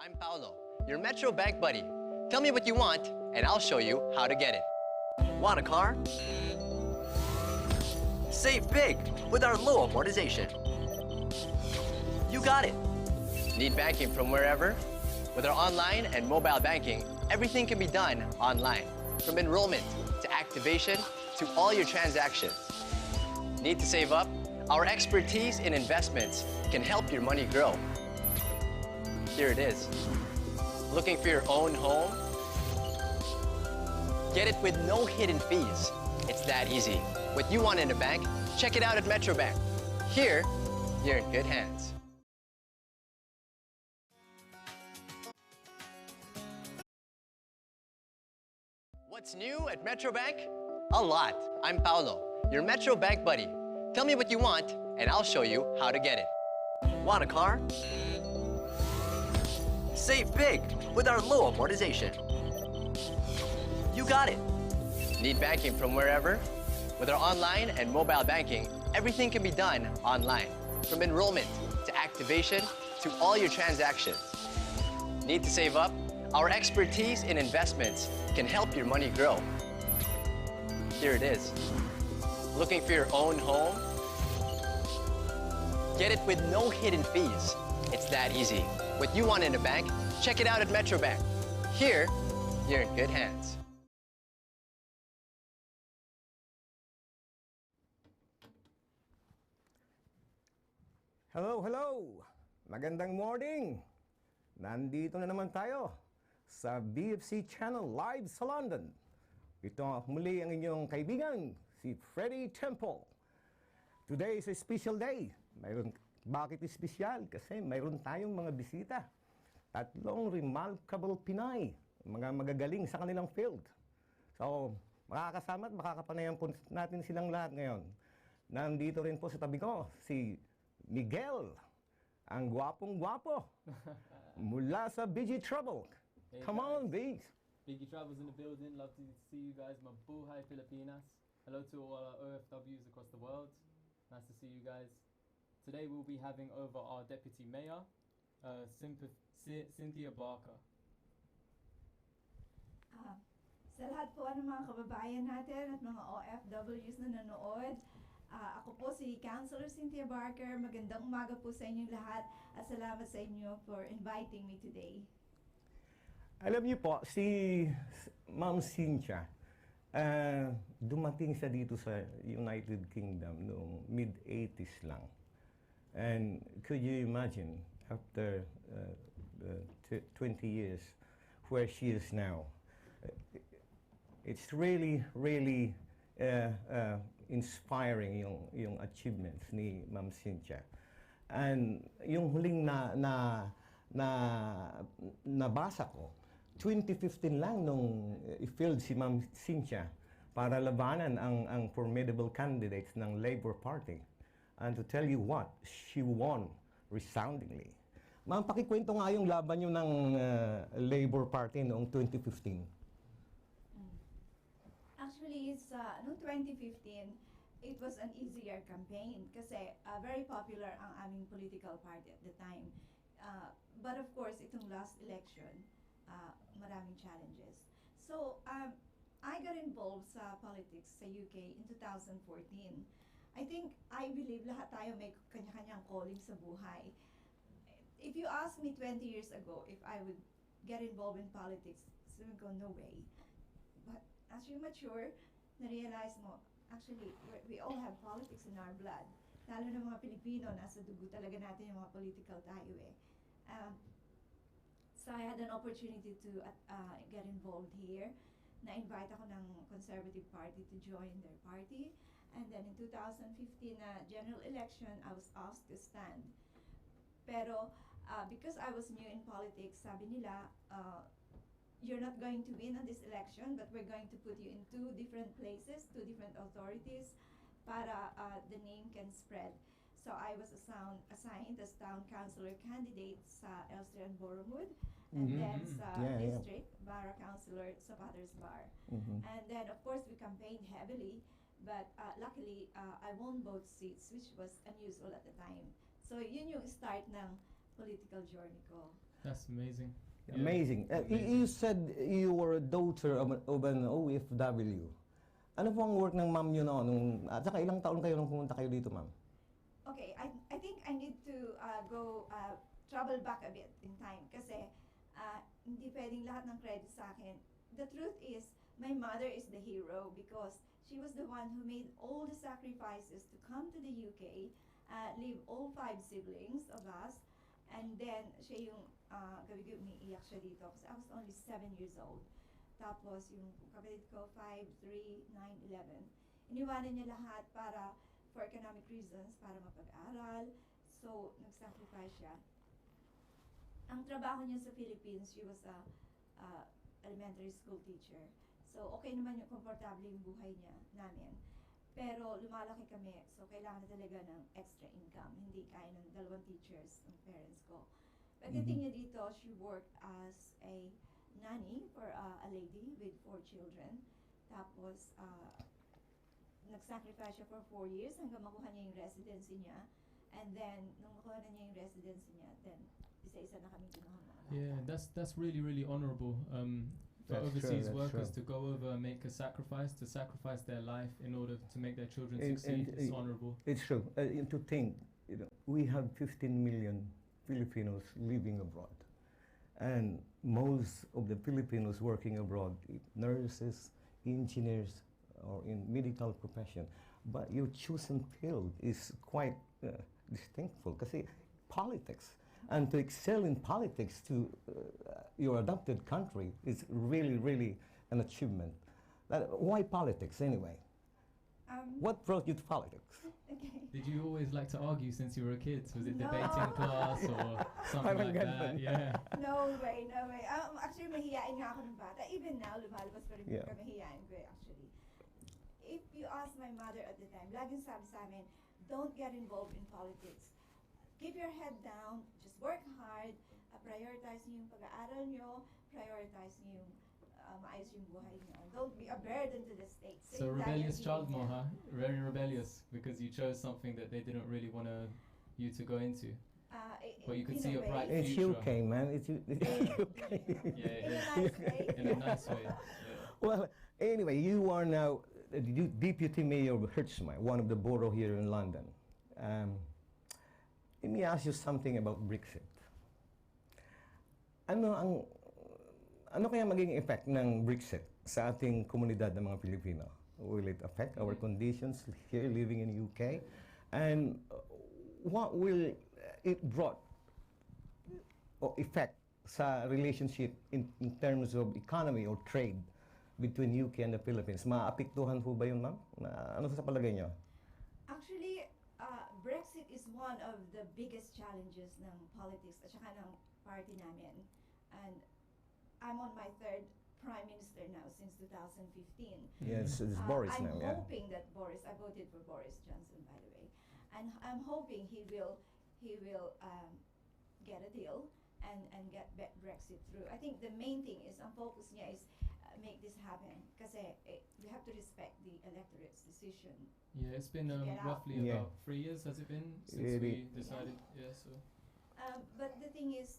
I'm Paolo, your Metro Bank buddy. Tell me what you want, and I'll show you how to get it. Want a car? Save big with our low amortization. You got it. Need banking from wherever? With our online and mobile banking, everything can be done online. From enrollment to activation to all your transactions. Need to save up? Our expertise in investments can help your money grow. Here it is. Looking for your own home? Get it with no hidden fees. It's that easy. What you want in a bank, check it out at Metro Bank. Here, you're in good hands. What's new at Metro Bank? A lot. I'm Paolo, your Metro Bank buddy. Tell me what you want, and I'll show you how to get it. Want a car? Save big with our low amortization. You got it. Need banking from wherever? With our online and mobile banking, everything can be done online. From enrollment to activation to all your transactions. Need to save up? Our expertise in investments can help your money grow. Here it is. Looking for your own home? Get it with no hidden fees. It's that easy. What you want in a bank, check it out at Metro Bank. Here, you're in good hands. Hello, hello! Magandang morning! Nandito na naman tayo sa BFC Channel live sa London. Ito muli ang inyong kaibigan, si Freddy Temple. Today is a special day. Bakit espesyal? Kasi mayroon tayong mga bisita. Tatlong remarkable Pinay, mga magagaling sa kanilang field. So, makakasama at makakapanayan po natin silang lahat ngayon. Nandito rin po sa tabi ko, si Miguel, ang gwapong-gwapo, mula sa BG Trouble. Hey Come guys. on, BG. Biggie Travels in the building. Love to see you guys. Mabuhay Filipinas. Hello to all our OFWs across the world. Nice to see you guys. Today we'll be having over our Deputy Mayor, Cynthia Barker. Sa lahat po ng mga kababayan natin at mga OFWs na nanood, ako po si Councilor Cynthia Barker. Magandang umaga po sa inyong lahat at salamat sa inyo for inviting me today. Alam niyo po, si Ma'am Cynthia, dumating siya dito sa United Kingdom noong mid-80s lang. And could you imagine, after 20 years, where she is now? It's really, really inspiring yung achievements ni Ma'am Cynthia. And yung huling nabasa ko, 2015 lang nung i-filled si Ma'am Cynthia para labanan ang formidable candidates ng Labour Party. And to tell you what, she won resoundingly. Ma'am, pakikwento nga yung laban nyo ng Labour Party noong 2015. Actually, noong 2015, it was an easier campaign kasi very popular ang aming political party at the time. But of course, itong last election, maraming challenges. So, I got involved sa politics sa UK in 2014. I believe lahat tayo may kanya-kanyang calling sa buhay. If you ask me 20 years ago if I would get involved in politics, so I go, no way. But as you mature, na-realize mo, actually, we all have politics in our blood. Lalo na mga Pilipino, nasa dugo talaga natin yung mga political tayo eh. So I had an opportunity to get involved here. Na-invite ako ng Conservative Party to join their party. And then in 2015 general election, I was asked to stand. Pero because I was new in politics, sabi nila, you're not going to win on this election, but we're going to put you in two different places, two different authorities, para the name can spread. So I was assigned as town councillor candidate sa Elstree and Bournemouth, and then sa district, Barra councillor sa Potters Bar. And then of course we campaigned heavily, but luckily I won both seats, which was unusual at the time. So yun yung start ng political journey ko. That's amazing. Yeah. Amazing. You said you were a daughter of an OFW. Ano po ang work ng ma'am nyo noon? At saka ilang taon kayo nung pumunta kayo dito, ma'am? Okay, I think I need to travel back a bit in time kasi hindi pwedeng lahat ng credit sa akin. The truth is, my mother is the hero because she was the one who made all the sacrifices to come to the UK, leave all 5 siblings of us, and then siya yung gabi-gabi umiiyak siya dito kasi I was only 7 years old. Tapos yung kapatid ko, 5, 3, 9, 11. Iniwanan niya lahat para for economic reasons, para mapag-aral. So, nag-sacrifice siya. Ang trabaho niya sa Philippines, she was a elementary school teacher. So, okay naman yung komportable yung buhay niya, namin. Pero lumalaki kami, so kailangan na talaga ng extra income. Hindi kaya ng 2 teachers ng parents ko. Pagdating niya dito, she worked as a nanny for a lady with 4 children. Tapos, nag-sacrifice siya for 4 years hanggang makuha niya yung residency niya. And then, nung makuha na niya yung residency niya, then isa-isa na kami kinuha mga bata. Yeah, that's really, really honorable. For That's overseas true, that's workers true. to go over and make a sacrifice, to sacrifice their life in order to make their children succeed, it's honorable. It's true. And to think, we have 15 million Filipinos living abroad. And most of the Filipinos working abroad, nurses, engineers, or in medical profession. But your chosen field is quite distinctful kasi politics. And to excel in politics to your adopted country is really, really an achievement. Why politics anyway? What brought you to politics? Okay. Did you always like to argue since you were a kid? Was it No. debating class or something like that? Yeah. No way, no way. Actually, mahihain nga ako ng bata. Even now, lumalabas pa rin Yeah. yeah. Mahihain ko actually. If you ask my mother at the time, laging sabi sa amin, don't get involved in politics. Keep your head down, just work hard, prioritize niyo yung pag-aaral niyo, prioritize niyo yung maayos yung buhay niyo. Don't be a burden to the state. So rebellious child more, huh? Very rebellious because you chose something that they didn't really want you to go into. But you could see a bright It's future. UK, man. It's UK. Yeah, In a nice way. in a nice way. Yeah. Well, anyway, you are now Deputy Mayor of Hertzmai, one of the borough here in London. Let me ask you something about Brexit. Ano kaya magiging effect ng Brexit sa ating komunidad ng mga Pilipino? Will it affect our conditions here living in the UK? And what will it brought or effect sa relationship in terms of economy or trade between UK and the Philippines? Maapektuhan po ba yun, ma'am? Ano sa palagay nyo? Actually, Brexit is one of the biggest challenges ng politics at saka ng party namin. And I'm on my 3rd Prime Minister now since 2015. Yes, it's Boris I'm now, yeah. hoping that I voted for Boris Johnson, by the way. And I'm hoping he will get a deal and get Brexit through. I think the main thing is, ang focus niya is make this happen. Kasi we have to respect the electorate's decision. Yeah, it's been Get out. roughly Yeah. about 3 years, has it been, since Really? we decided? Yeah, so. But the thing is,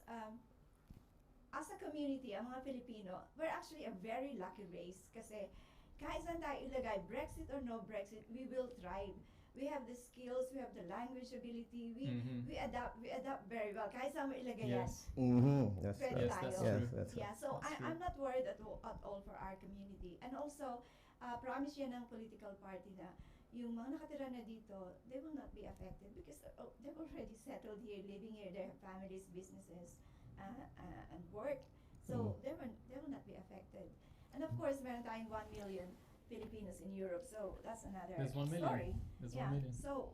as a community, ang mga Filipino, we're actually a very lucky race kasi kahit saan tayo ilagay, Brexit or no Brexit, we will thrive. We have the skills, we have the language ability, we adapt very well. Kahit saan mo ilagay yan, Yes. That's pwede Yes, tayo. that's yes, true. that's Yeah, so That's I'm not worried at all for our community. And also, promise yan ng political party na yung mga nakatira na dito, they will not be affected because they've already settled here, living here, their families, businesses, and work. So they will not be affected. And of course, meron tayong 1 million Filipinos in Europe, so that's another There's 1 million. story. There's Yeah, 1 million. so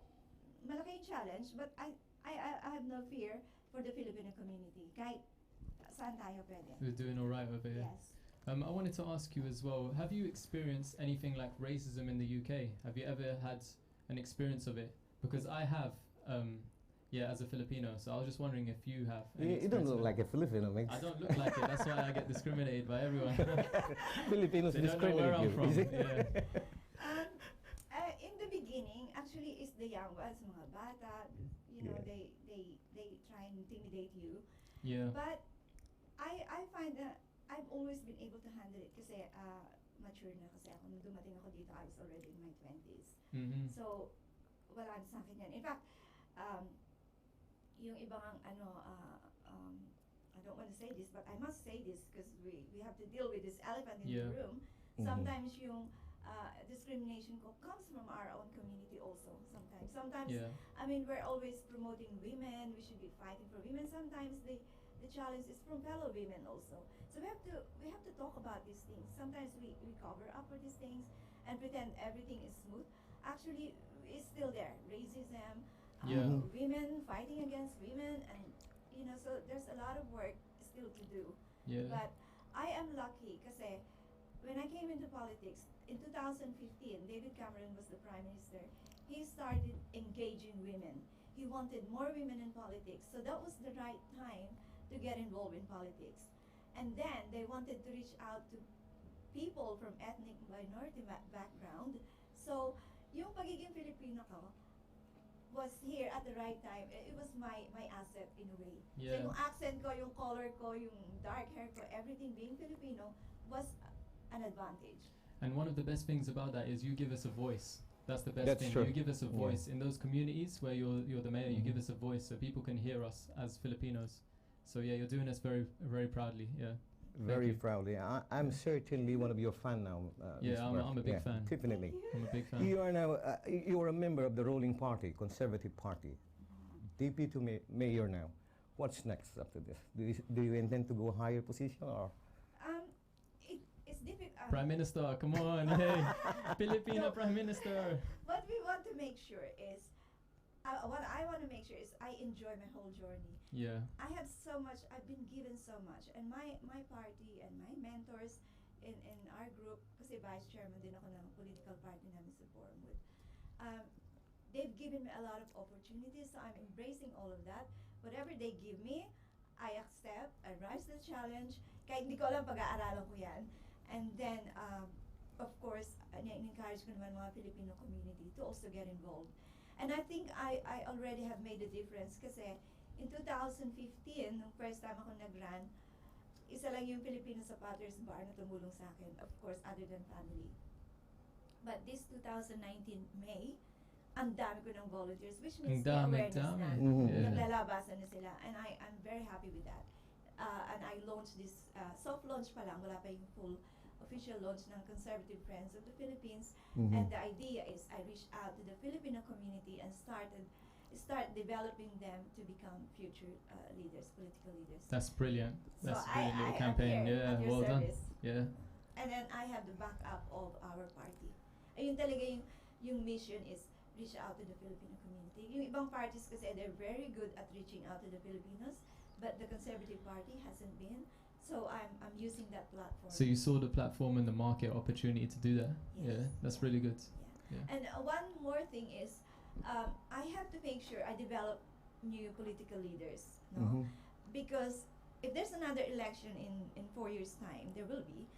malaki yung challenge, but I have no fear for the Filipino community. Kahit saan tayo pwede. We're doing all right over here. Yes. I wanted to ask you as well, have you experienced anything like racism in the UK? Have you ever had an experience of it? Because I have, as a Filipino, so I was just wondering if you have. any You don't experience look of like it. a Filipino, mate. I don't look like it, that's why I get discriminated by everyone. Filipinos They don't know where discriminate I'm you. from. Is it? Yeah. In the beginning, actually, is the young ones, mga bata, you know, Yeah. they try and intimidate you. Yeah. But I find that I've always been able to handle it kasi mature na kasi ako. Nung dumating ako dito, I was already in my 20s. Mm-hmm. So, wala na sa akin yan. In fact, yung ibang I don't want to say this, but I must say this because we have to deal with this elephant in Yeah. the room. Mhm. Sometimes yung discrimination comes from our own community also. Sometimes, Yeah. I mean, we're always promoting women. We should be fighting for women. Sometimes the challenge is from fellow women also. So we have to talk about these things. Sometimes we cover up for these things and pretend everything is smooth. Actually, it's still there. Racism, Yeah. Mhm. women fighting against women, and you know, so there's a lot of work still to do. Yeah. But I am lucky kasi when I came into politics in 2015, David Cameron was the Prime Minister. He started engaging women. He wanted more women in politics. So that was the right time to get involved in politics. And then they wanted to reach out to people from ethnic minority background. So yung pagiging Filipino ko was here at the right time. It was my asset in a way. Yeah. So yung accent ko, yung color ko, yung dark hair ko, everything being Filipino was an advantage. And one of the best things about that is you give us a voice. That's the best That's thing. true. You give us a Yeah. voice in those communities where you're the mayor. You give Mhm. us a voice so people can hear us as Filipinos. So yeah, you're doing us very very proudly. Yeah. Very you. proudly. I'm Yeah. certainly one of your fan now. Yeah, Ms. I'm a big fan. Definitely. Thank you. I'm a big fan. You are now you are a member of the ruling party, Conservative Party, deputy mayor now. What's next after this? Do you intend to go higher position or? It's difficult. Prime Minister, come on, hey, Filipino Prime Minister. What we want to make sure is, what I want to make sure is I enjoy my whole journey. Yeah. I have so much, I've been given so much. And my party and my mentors in our group, kasi vice chairman din ako ng political party namin sa Bournemouth, they've given me a lot of opportunities, so I'm embracing all of that. Whatever they give me, I accept, I rise to the challenge, kahit hindi ko alam pag-aaralan ko yan. And then, of course, encourage ko naman mga Filipino community to also get involved. And I think I already have made a difference kasi in 2015, nung first time ako nag-run, isa lang yung Filipino sa Potter's Bar na tumulong sa akin, of course, other than family. But this 2019 May, ang dami ko ng volunteers, which means may awareness na. Mhm. Yeah. Naglalabasan na sila. And I'm very happy with that. And I launched this, soft launch pa lang, wala pa yung full official launch ng Conservative Friends of the Philippines. Mhm. And the idea is I reached out to the Filipino community and start developing them to become future leaders, political leaders. That's brilliant. So That's a I brilliant little am campaign. here Yeah, at your well done. service. Yeah. And then I have the backup of our party. Ayun talaga yung mission is reach out to the Filipino community. Yung ibang parties kasi they're very good at reaching out to the Filipinos, but the Conservative Party hasn't been. So I'm using that platform. So you saw the platform and the market opportunity to do that. Yes. Yeah, that's really good. Yeah. Yeah. And one more thing is, I have to make sure I develop new political leaders, no? Mhm. Because if there's another election in 4 years' time, there will be,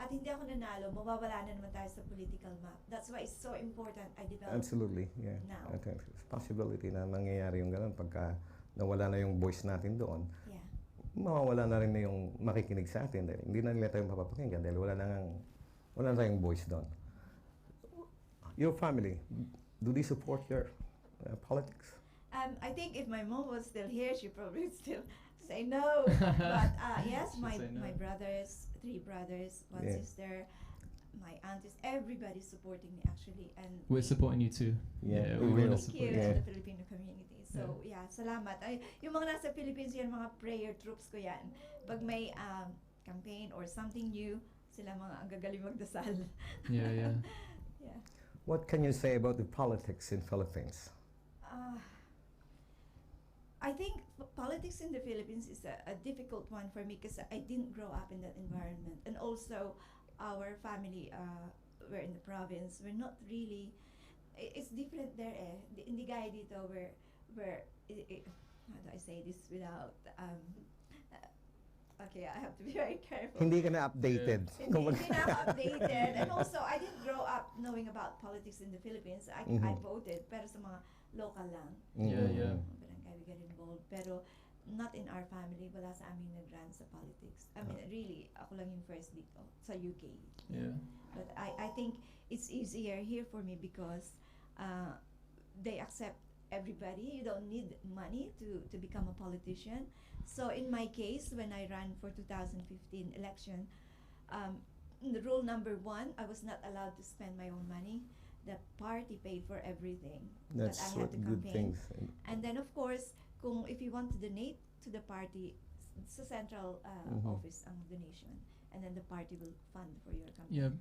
at hindi ako nanalo, mawawala na naman tayo sa political map. That's why it's so important I develop Absolutely, yeah. now. Okay. Possibility na mangyayari yung ganun pagka nawala na yung voice natin doon. Yeah. Mawawala na rin na yung makikinig sa atin dahil hindi na nila tayo mapapakinggan dahil wala na tayong voice doon. Your family, do they support your politics? I think if my mom was still here, she probably would still say no. But yes, She'll my say no. brothers, 3 brothers, 1 Yeah. sister, my aunties, everybody's supporting me actually. And We're supporting you too. Yeah, we we want will. to thank support you you. Yeah. to the Filipino community. So yeah, salamat. Ay, yung mga nasa Philippines yan, mga prayer troops ko yan. Pag may campaign or something new, sila mga ang gagaling magdasal. Yeah, yeah. Yeah. What can you say about the politics in Philippines? I think politics in the Philippines is a difficult one for me because I didn't grow up in that environment. And also, our family were in the province. We're not really, it's different there eh. Hindi gaya dito where how do I say this without, okay, I have to be very careful. Hindi ka na updated. Hindi na ako updated. And also, I didn't grow up knowing about politics in the Philippines. I Mhm. voted, pero sa mga local lang. Yeah, yeah. Mhm. get involved. Pero not in our family, wala sa amin nag-run sa politics. I mean, really, ako lang yung first dito sa UK. Yeah. But I think it's easier here for me because they accept everybody. You don't need money to become a politician. So in my case, when I ran for 2015 election, the rule number 1, I was not allowed to spend my own money. The party paid for everything. That's but I what had to good campaign. things. And then of course, if you want to donate to the party, sa central office ang donation, and then the party will fund for your campaign. Yeah.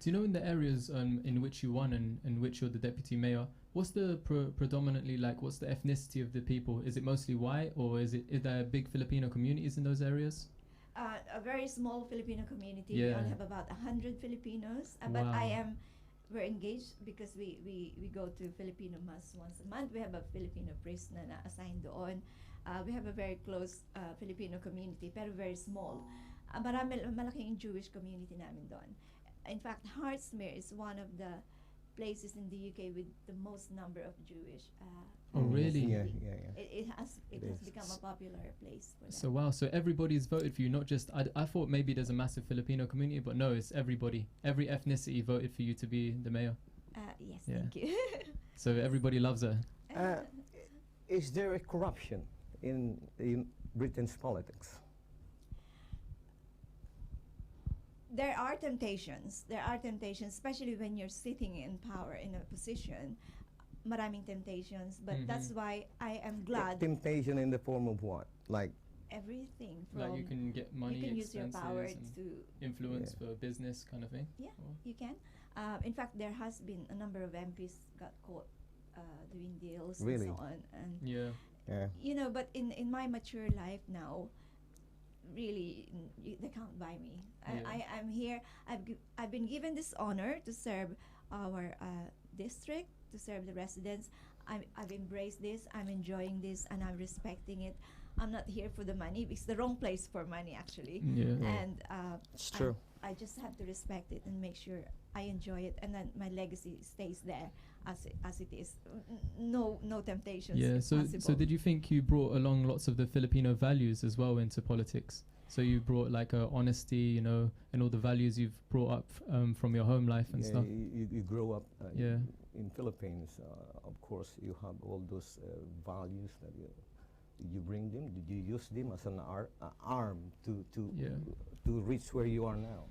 Do you know in the areas in which you won and in which you're the deputy mayor, what's the predominantly like? What's the ethnicity of the people? Is it mostly white, or is there big Filipino communities in those areas? A very small Filipino community. Yeah. We only have about 100 Filipinos, but we're engaged because we go to Filipino mass once a month. We have a Filipino priest na assigned doon. We have a very close Filipino community, pero very small. Malaking Jewish community namin doon. In fact, Hartsmere is one of the places in the UK with the most number of Jewish. Oh, really? Yeah. It has is. become a popular place for them. So wow, so everybody's voted for you, not just I thought maybe there's a massive Filipino community, but no, it's everybody. Every ethnicity voted for you to be the mayor. Yes, Yeah. thank you. So everybody loves her. Is there a corruption in Britain's politics? There are temptations. There are temptations, especially when you're sitting in power in a position. Maraming temptations, but that's why I am glad. Temptation in the form of what? Like Everything from Like you can get money, you can use your expenses, power and to influence for business kind of thing. Yeah, Or- you can. In fact, there has been a number of MPs got caught doing deals Really? and so on. And Yeah. you know, but in my mature life now, really, they can't buy me. Yeah. I'm here. I've been given this honor to serve our district, to serve the residents. I've embraced this. I'm enjoying this, and I'm respecting it. I'm not here for the money. It's the wrong place for money, actually. Yeah. And it's true. I just have to respect it and make sure I enjoy it, and then my legacy stays there as it is. No temptations. Yeah. if So possible. did you think you brought along lots of the Filipino values as well into politics? So you brought like honesty, you know, and all the values you've brought up from your home life and stuff. You grow up Yeah. in Philippines. Of course, you have all those values that you bring them. Did you use them as an arm to Yeah. to reach where you are now?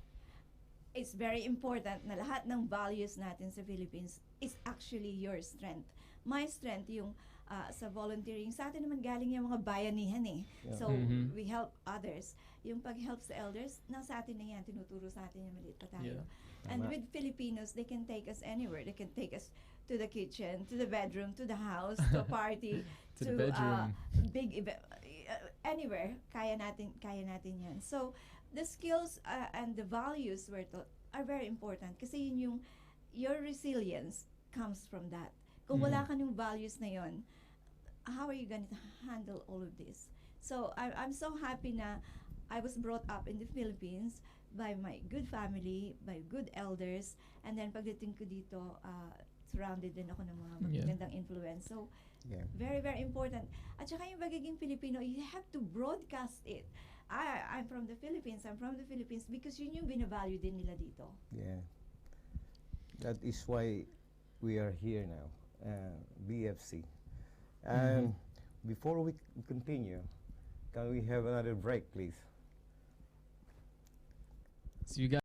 It's very important na lahat ng values natin sa Philippines is actually your strength. My strength yung sa volunteering. Sa atin naman galing yung mga bayanihan eh. Yeah. So, Mhm. we help others. Yung pag-help sa elders, nasa atin na yan. Tinuturo sa atin yung maliit pa tayo. Yeah. And Tama. with Filipinos, they can take us anywhere. They can take us to the kitchen, to the bedroom, to the house, to a party, To the bedroom. big event, anywhere. Kaya natin yan. So, the skills and the values we're taught are very important kasi your resilience comes from that. Kung wala ka ng values na yon, how are you going to handle all of this? So I'm so happy na I was brought up in the Philippines by my good family, by good elders, and then pagdating ko dito, surrounded din ako ng mga magagandang influence. So Yeah. very, very important. At saka yung pagiging Filipino, you have to broadcast it. I'm from the Philippines because yun yung binavalue din nila dito. Yeah. That is why we are here now, BFC. Before we continue, can we have another break, please? So you guys.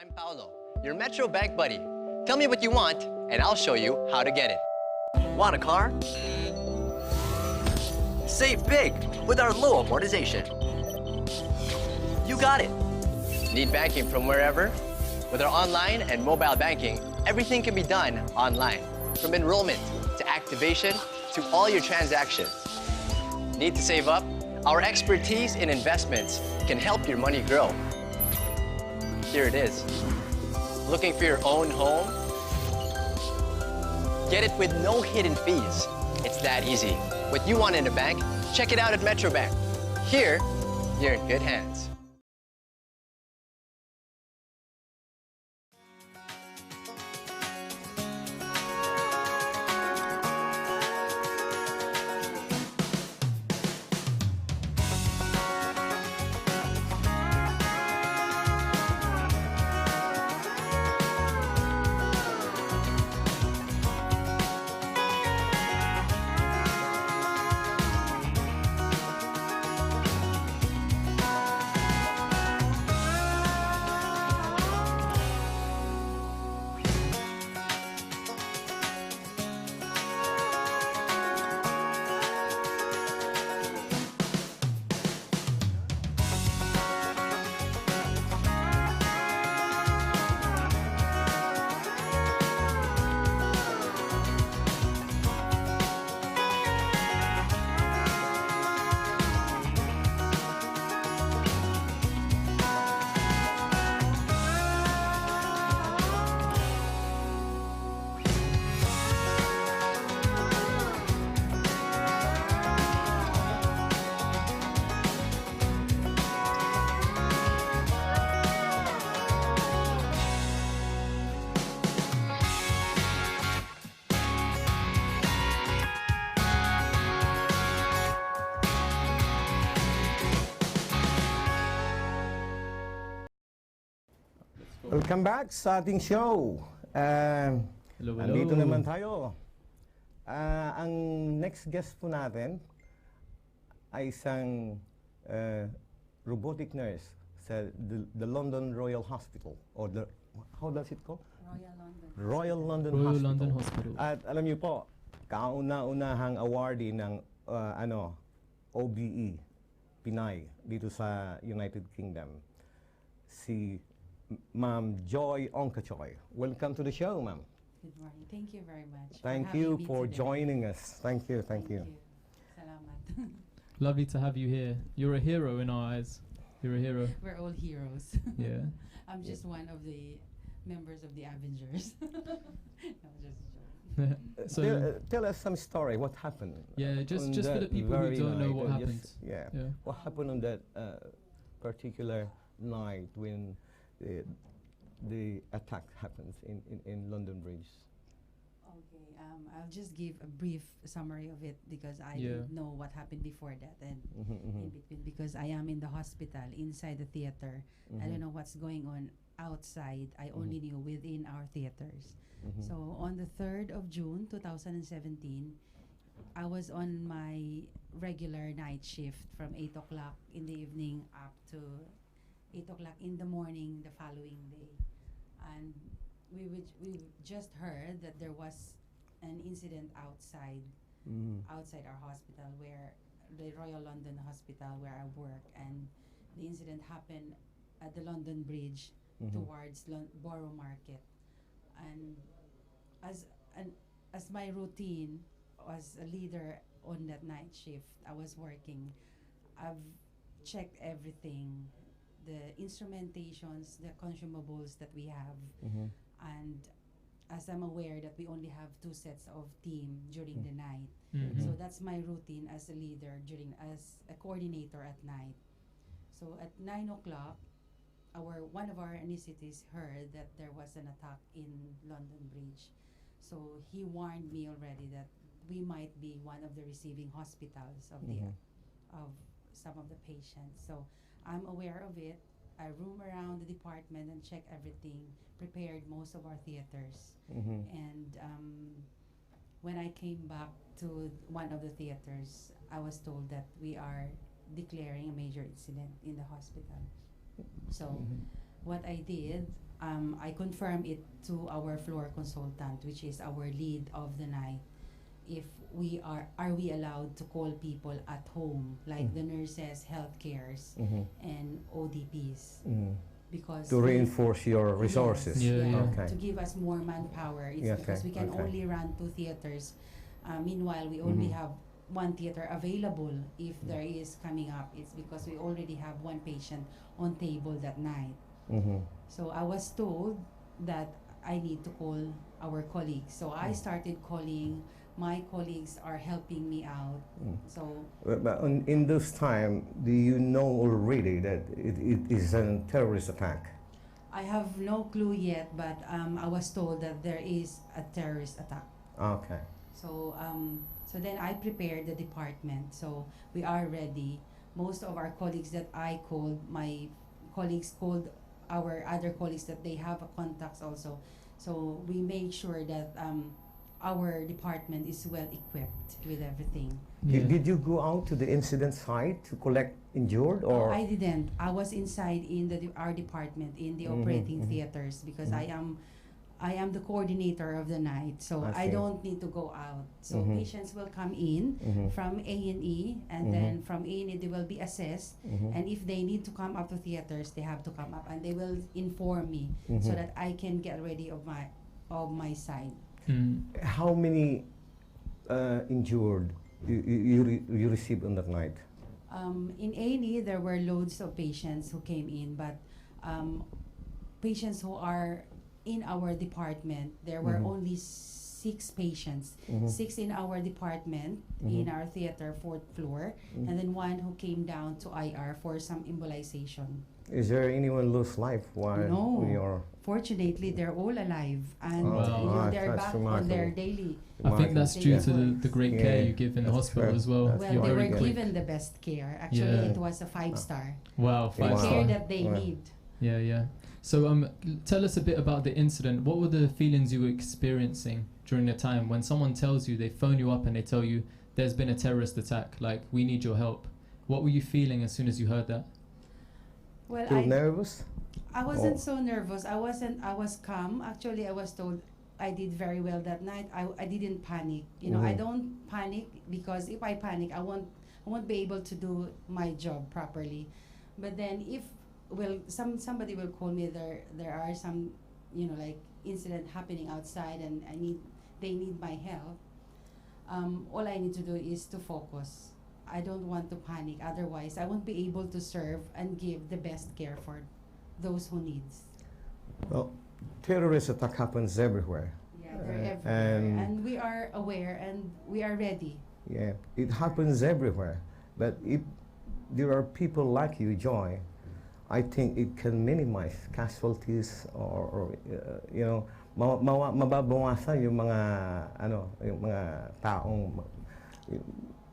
I'm Paolo, your Metro Bank buddy. Tell me what you want, and I'll show you how to get it. Want a car? Save big with our low amortization. You got it. Need banking from wherever? With our online and mobile banking, everything can be done online. From enrollment to activation to all your transactions. Need to save up? Our expertise in investments can help your money grow. Here it is. Looking for your own home? Get it with no hidden fees. It's that easy. What you want in a bank, check it out at Metro Bank. Here, you're in good hands. Welcome back sa ating show. Hello, hello. Andito naman tayo. Ang next guest po natin ay isang robotic nurse sa the London Royal Hospital or how does it call? Royal London Hospital. At alam niyo po, kauna-unahang awardee ng OBE Pinay dito sa United Kingdom, si Ma'am Joy Ongcachuy. Welcome to the show, ma'am. Good morning. Thank you very much. Thank you for joining us. Thank you. Salamat. Lovely to have you here. You're a hero in our eyes. You're a hero. We're all heroes. Yeah. I'm just one of the members of the Avengers. No, just a joke. So tell us some story. What happened? yeah, just on for the that people who very don't know night, what happened. Yeah. Yeah. What happened on that particular night when the attack happens in London Bridge? Okay, I'll just give a brief summary of it because I Yeah. didn't know what happened before that and Mm-hmm. in between because I am in the hospital inside the theater. I don't know what's going on outside. I only knew within our theaters. So on the 3rd of June 2017, I was on my regular night shift from 8 o'clock in the evening up to 8 o'clock in the morning the following day. And we just heard that there was an incident outside our hospital, where the Royal London Hospital where I work, and the incident happened at the London Bridge towards Borough Market. And as my routine as a leader on that night shift, I was working. I've checked everything, the instrumentations, the consumables that we have, and as I'm aware that we only have 2 sets of team during the night. So that's my routine as a leader as a coordinator at night. So at 9 o'clock, one of our anesthetists heard that there was an attack in London Bridge. So he warned me already that we might be one of the receiving hospitals of of some of the patients. So I'm aware of it. I roam around the department and check everything, prepared most of our theaters. And when I came back to one of the theaters, I was told that we are declaring a major incident in the hospital. So what I did, I confirmed it to our floor consultant, which is our lead of the night. If we are we allowed to call people at home, like the nurses, healthcares, and ODPs, because To reinforce your resources. Yeah, yeah. Okay. to give us more manpower. It's Yeah, because okay, we can okay. only run 2 theaters. Meanwhile, we only have 1 theater available. If there is coming up, it's because we already have 1 patient on table that night. So I was told that I need to call our colleagues. So I started calling. My colleagues are helping me out. So But in this time, do you know already that it is a terrorist attack? I have no clue yet, but I was told that there is a terrorist attack. Okay. So so then I prepared the department. So we are ready. Most of our colleagues that I called, my colleagues called our other colleagues that they have contacts also. So we made sure that our department is well equipped with everything. Yeah. Did you go out to the incident site to collect injured or? I didn't. I was inside in our department in the operating theaters because I am the coordinator of the night, so I I see. don't need to go out. So patients will come in from A&E, and then from A&E they will be assessed. And if they need to come up to theaters, they have to come up, and they will inform me so that I can get ready of my side. How many injured you received on that night? In A&E, there were loads of patients who came in, but patients who are in our department, there were only 6 patients. 6 in our department, in our theater, 4th floor, and then 1 who came down to IR for some embolization. Is there anyone lose life while No. you're? Fortunately, they're all alive, and Wow. they're That's back on their remarkable. daily. I think that's due to Yeah. the great care you give in the That's hospital fair. as well. That's Well, You're they very were quick. given the best care. Actually, Yeah. it was a 5-star. Wow, The 5 Wow. care star. that they Wow. need. Yeah, yeah. So tell us a bit about the incident. What were the feelings you were experiencing during the time when someone tells you, they phone you up and they tell you there's been a terrorist attack, like we need your help? What were you feeling as soon as you heard that? Well, Still nervous? I wasn't Oh. so nervous. I was calm. Actually, I was told I did very well that night. I didn't panic. You know, I don't panic because if I panic, I won't be able to do my job properly. But then if somebody will call me, there are some, you know, like incident happening outside and they need my help. All I need to do is to focus. I don't want to panic. Otherwise, I won't be able to serve and give the best care for those who needs. Well, terrorist attack happens everywhere. Yeah, they're everywhere. and- And we are aware and we are ready. Yeah, it happens everywhere. But if there are people like you, Joy, I think it can minimize casualties or you know, mababawasan yung mga taong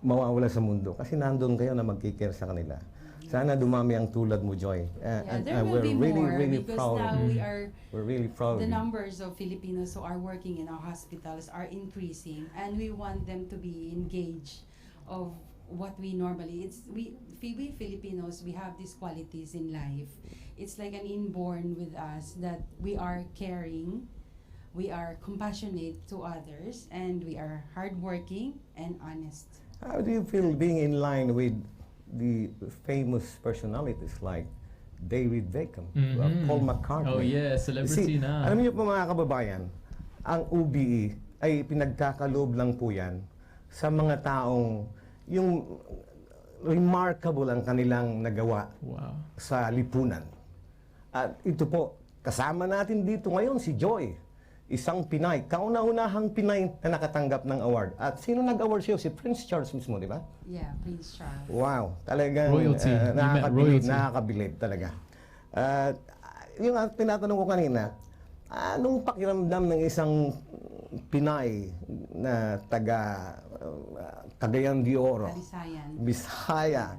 mawawala sa mundo kasi nandun kayo na magkikare sa kanila. Sana dumami ang tulad mo, Joy. Yeah, there will be more because proud. now We're really proud. the of you. numbers of Filipinos who are working in our hospitals are increasing, and we want them to be engaged of what we normally. We Filipinos, we have these qualities in life. It's like an inborn with us that we are caring, we are compassionate to others, and we are hardworking and honest. How do you feel being in line with the famous personalities like David Beckham, Paul McCartney? Oh yeah, celebrity See, na. alam niyo po mga kababayan, ang UBE ay pinagkakaloob lang po yan sa mga taong yung remarkable ang kanilang nagawa Wow. sa lipunan. At ito po, kasama natin dito ngayon si Joy, isang Pinay, kauna-unahang Pinay na nakatanggap ng award. At sino nag-award siya? Si Prince Charles mismo, di ba? Yeah, Prince Charles. Wow, talagang Royalty. You met royalty. nakakabilib talaga. Yung tinatanong ko kanina, anong pakiramdam ng isang Pinay na taga Cagayan de Oro, Kalisayan. Bisaya,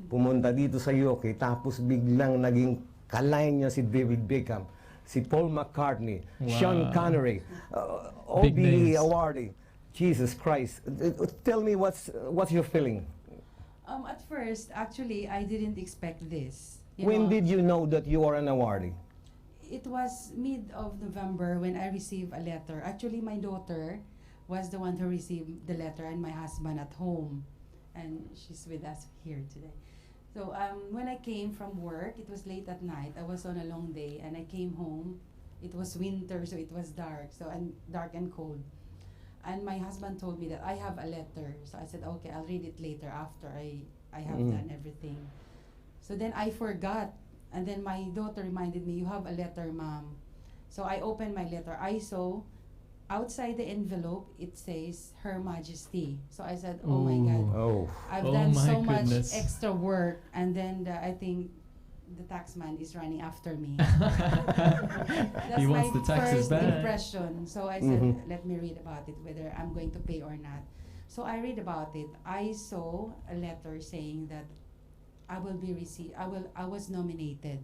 pumunta dito sa UK, tapos biglang naging kalay niya si David Beckham, si Paul McCartney, Wow. Sean Connery, Big OBE names. awardee. Jesus Christ. Tell me what's your feeling? At first, actually, I didn't expect this. When did you know that you are an awardee? It was mid of November when I received a letter. Actually, my daughter was the one who received the letter, and my husband at home, and she's with us here today. So when I came from work, it was late at night. I was on a long day, and I came home. It was winter, so it was dark, dark and cold. And my husband told me that I have a letter. So I said, okay, I'll read it later after I have done everything. So then I forgot. And then my daughter reminded me, you have a letter, Mom. So I opened my letter. I saw outside the envelope, it says, Her Majesty. So I said, oh my God. Oh. I've Oh done my so much goodness. extra work. And then I think the taxman is running after me. That's He wants my the taxes first back. impression. So I said, let me read about it, whether I'm going to pay or not. So I read about it. I saw a letter saying that I was nominated,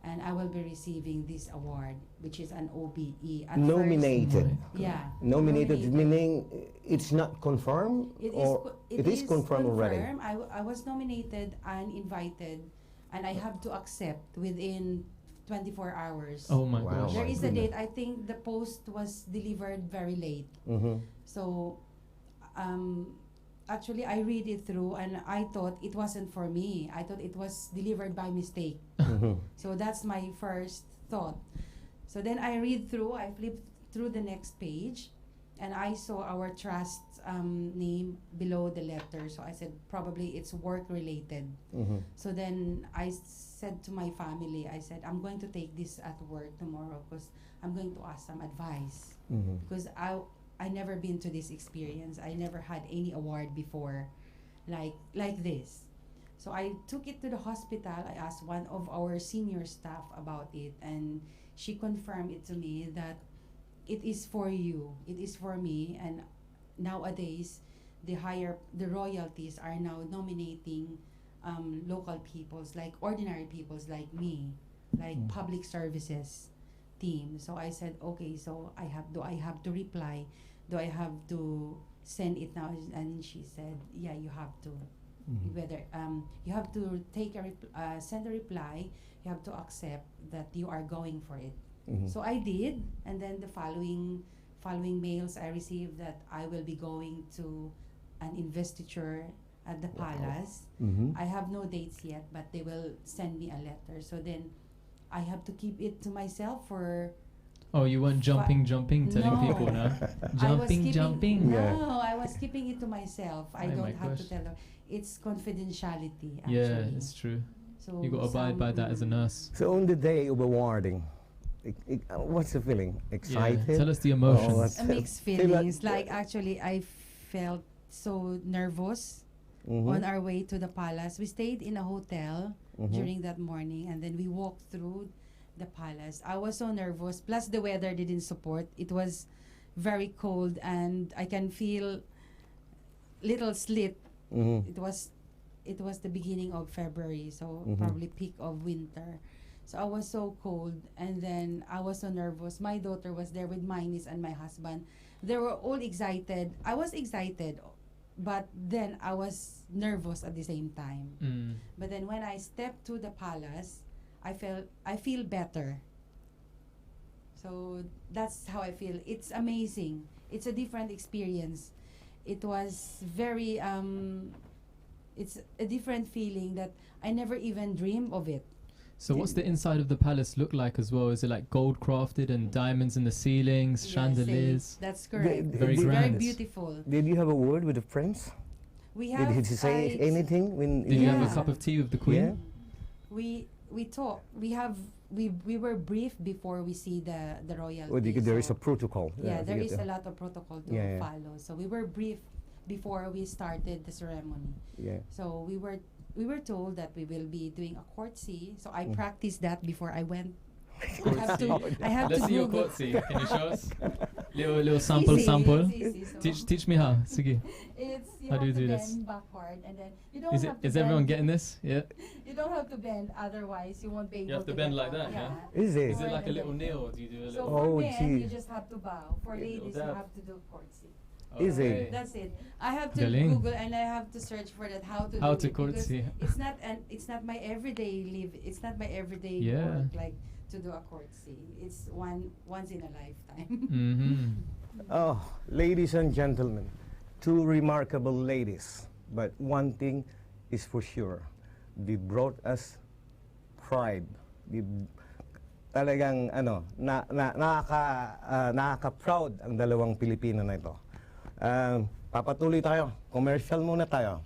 and I will be receiving this award, which is an OBE. At Nominated. first, yeah. Nominated meaning it's not confirmed, or it is confirmed already. I was nominated and invited, and I have to accept within 24 hours. Oh my Wow. gosh. There my is a goodness. date. I think the post was delivered very late. So, actually, I read it through, and I thought it wasn't for me. I thought it was delivered by mistake. So that's my first thought. So then I read through, I flipped through the next page, and I saw our trust name below the letter. So I said, probably it's work related. So then I said to my family, I said, I'm going to take this at work tomorrow because I'm going to ask some advice. Because I never been to this experience. I never had any award before like this. So I took it to the hospital. I asked one of our senior staff about it, and she confirmed it to me that it is for you. It is for me. And nowadays, the royalties are now nominating local peoples, like ordinary peoples like me, like public services team. So I said, okay, so do I have to reply? Do I have to send it now? And she said, yeah, you have to. Whether you have to send a reply, you have to accept that you are going for it. So I did, and then the following mails I received that I will be going to an investiture at the palace. I have no dates yet, but they will send me a letter. So then I have to keep it to myself for. Oh, you weren't jumping, telling No. people now. I was Jumping. No, Yeah. I was keeping it to myself. I Oh my don't have to gosh. tell them. It's confidentiality, actually. Yeah, it's true. So You got to abide by that as a nurse. So on the day of awarding, what's the feeling? Excited? Yeah, tell us the Oh, emotions. that's- A mixed Feel like- feelings. Like actually, I felt so nervous on our way to the palace. We stayed in a hotel during that morning, and then we walked through the palace. I was so nervous. Plus, the weather didn't support. It was very cold, and I can feel little slit. It was the beginning of February, so probably peak of winter. So I was so cold, and then I was so nervous. My daughter was there with my niece and my husband. They were all excited. I was excited, but then I was nervous at the same time. But then when I stepped to the palace, I feel better. So that's how I feel. It's amazing. It's a different experience. It was very it's a different feeling that I never even dreamed of it. So what's the inside of the palace look like as well? Is it like gold crafted and diamonds in the ceilings, Yes, chandeliers? that's correct. Very It's very grand. beautiful. Did you have a word with the prince? We have. Did he say anything? When Did you have Yeah. a cup of tea with the queen? Yeah. We talk. We were briefed before we see the royalty. Or there is so a protocol. yeah, there you is have a to- lot of protocol to Yeah, yeah. follow. So we were briefed before we started the ceremony. Yeah. So we were told that we will be doing a courtesy. So I practiced that before I went. I have Let's to see your Google. courtesy. Can you show us? Little sample. It's easy, so Teach me how. Sige. It's you How have do you to do bend this? backward, and then you don't Is have to is everyone bend. getting this? Yeah. You don't have to bend, otherwise you won't be able You have to to bend get like up. that, yeah? Is it? Is it like a And little then- kneel or do you do a So little? Oh, for men, gee. you just have to bow. For Yeah, little ladies, you dab. have to do courtesy. Easy. That's it. I have to Galing. Google and I have to search for that how to How do to it because courtesy. it's not my everyday it's not my everyday Yeah. work like to do a courtesy. It's once in a lifetime. Mm-hmm. Oh, ladies and gentlemen, two remarkable ladies. But one thing is for sure, they brought us pride. Talagang nakaka-proud ang dalawang Pilipino na ito. Papatuloy tayo. Commercial muna tayo.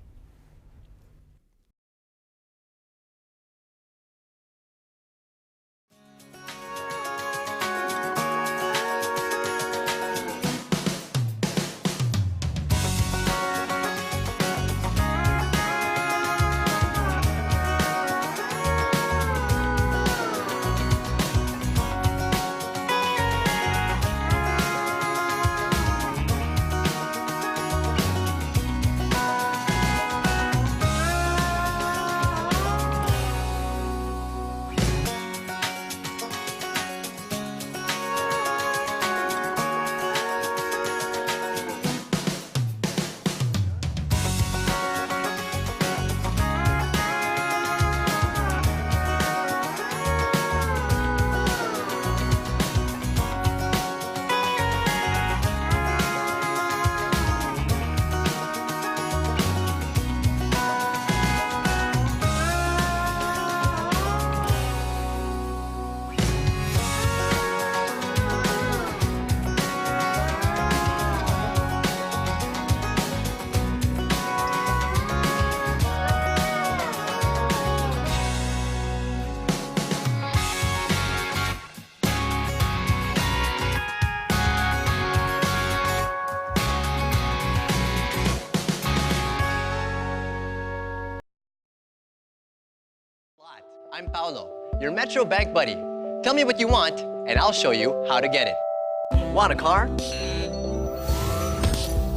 I'm Paolo, your Metro Bank buddy. Tell me what you want, and I'll show you how to get it. Want a car?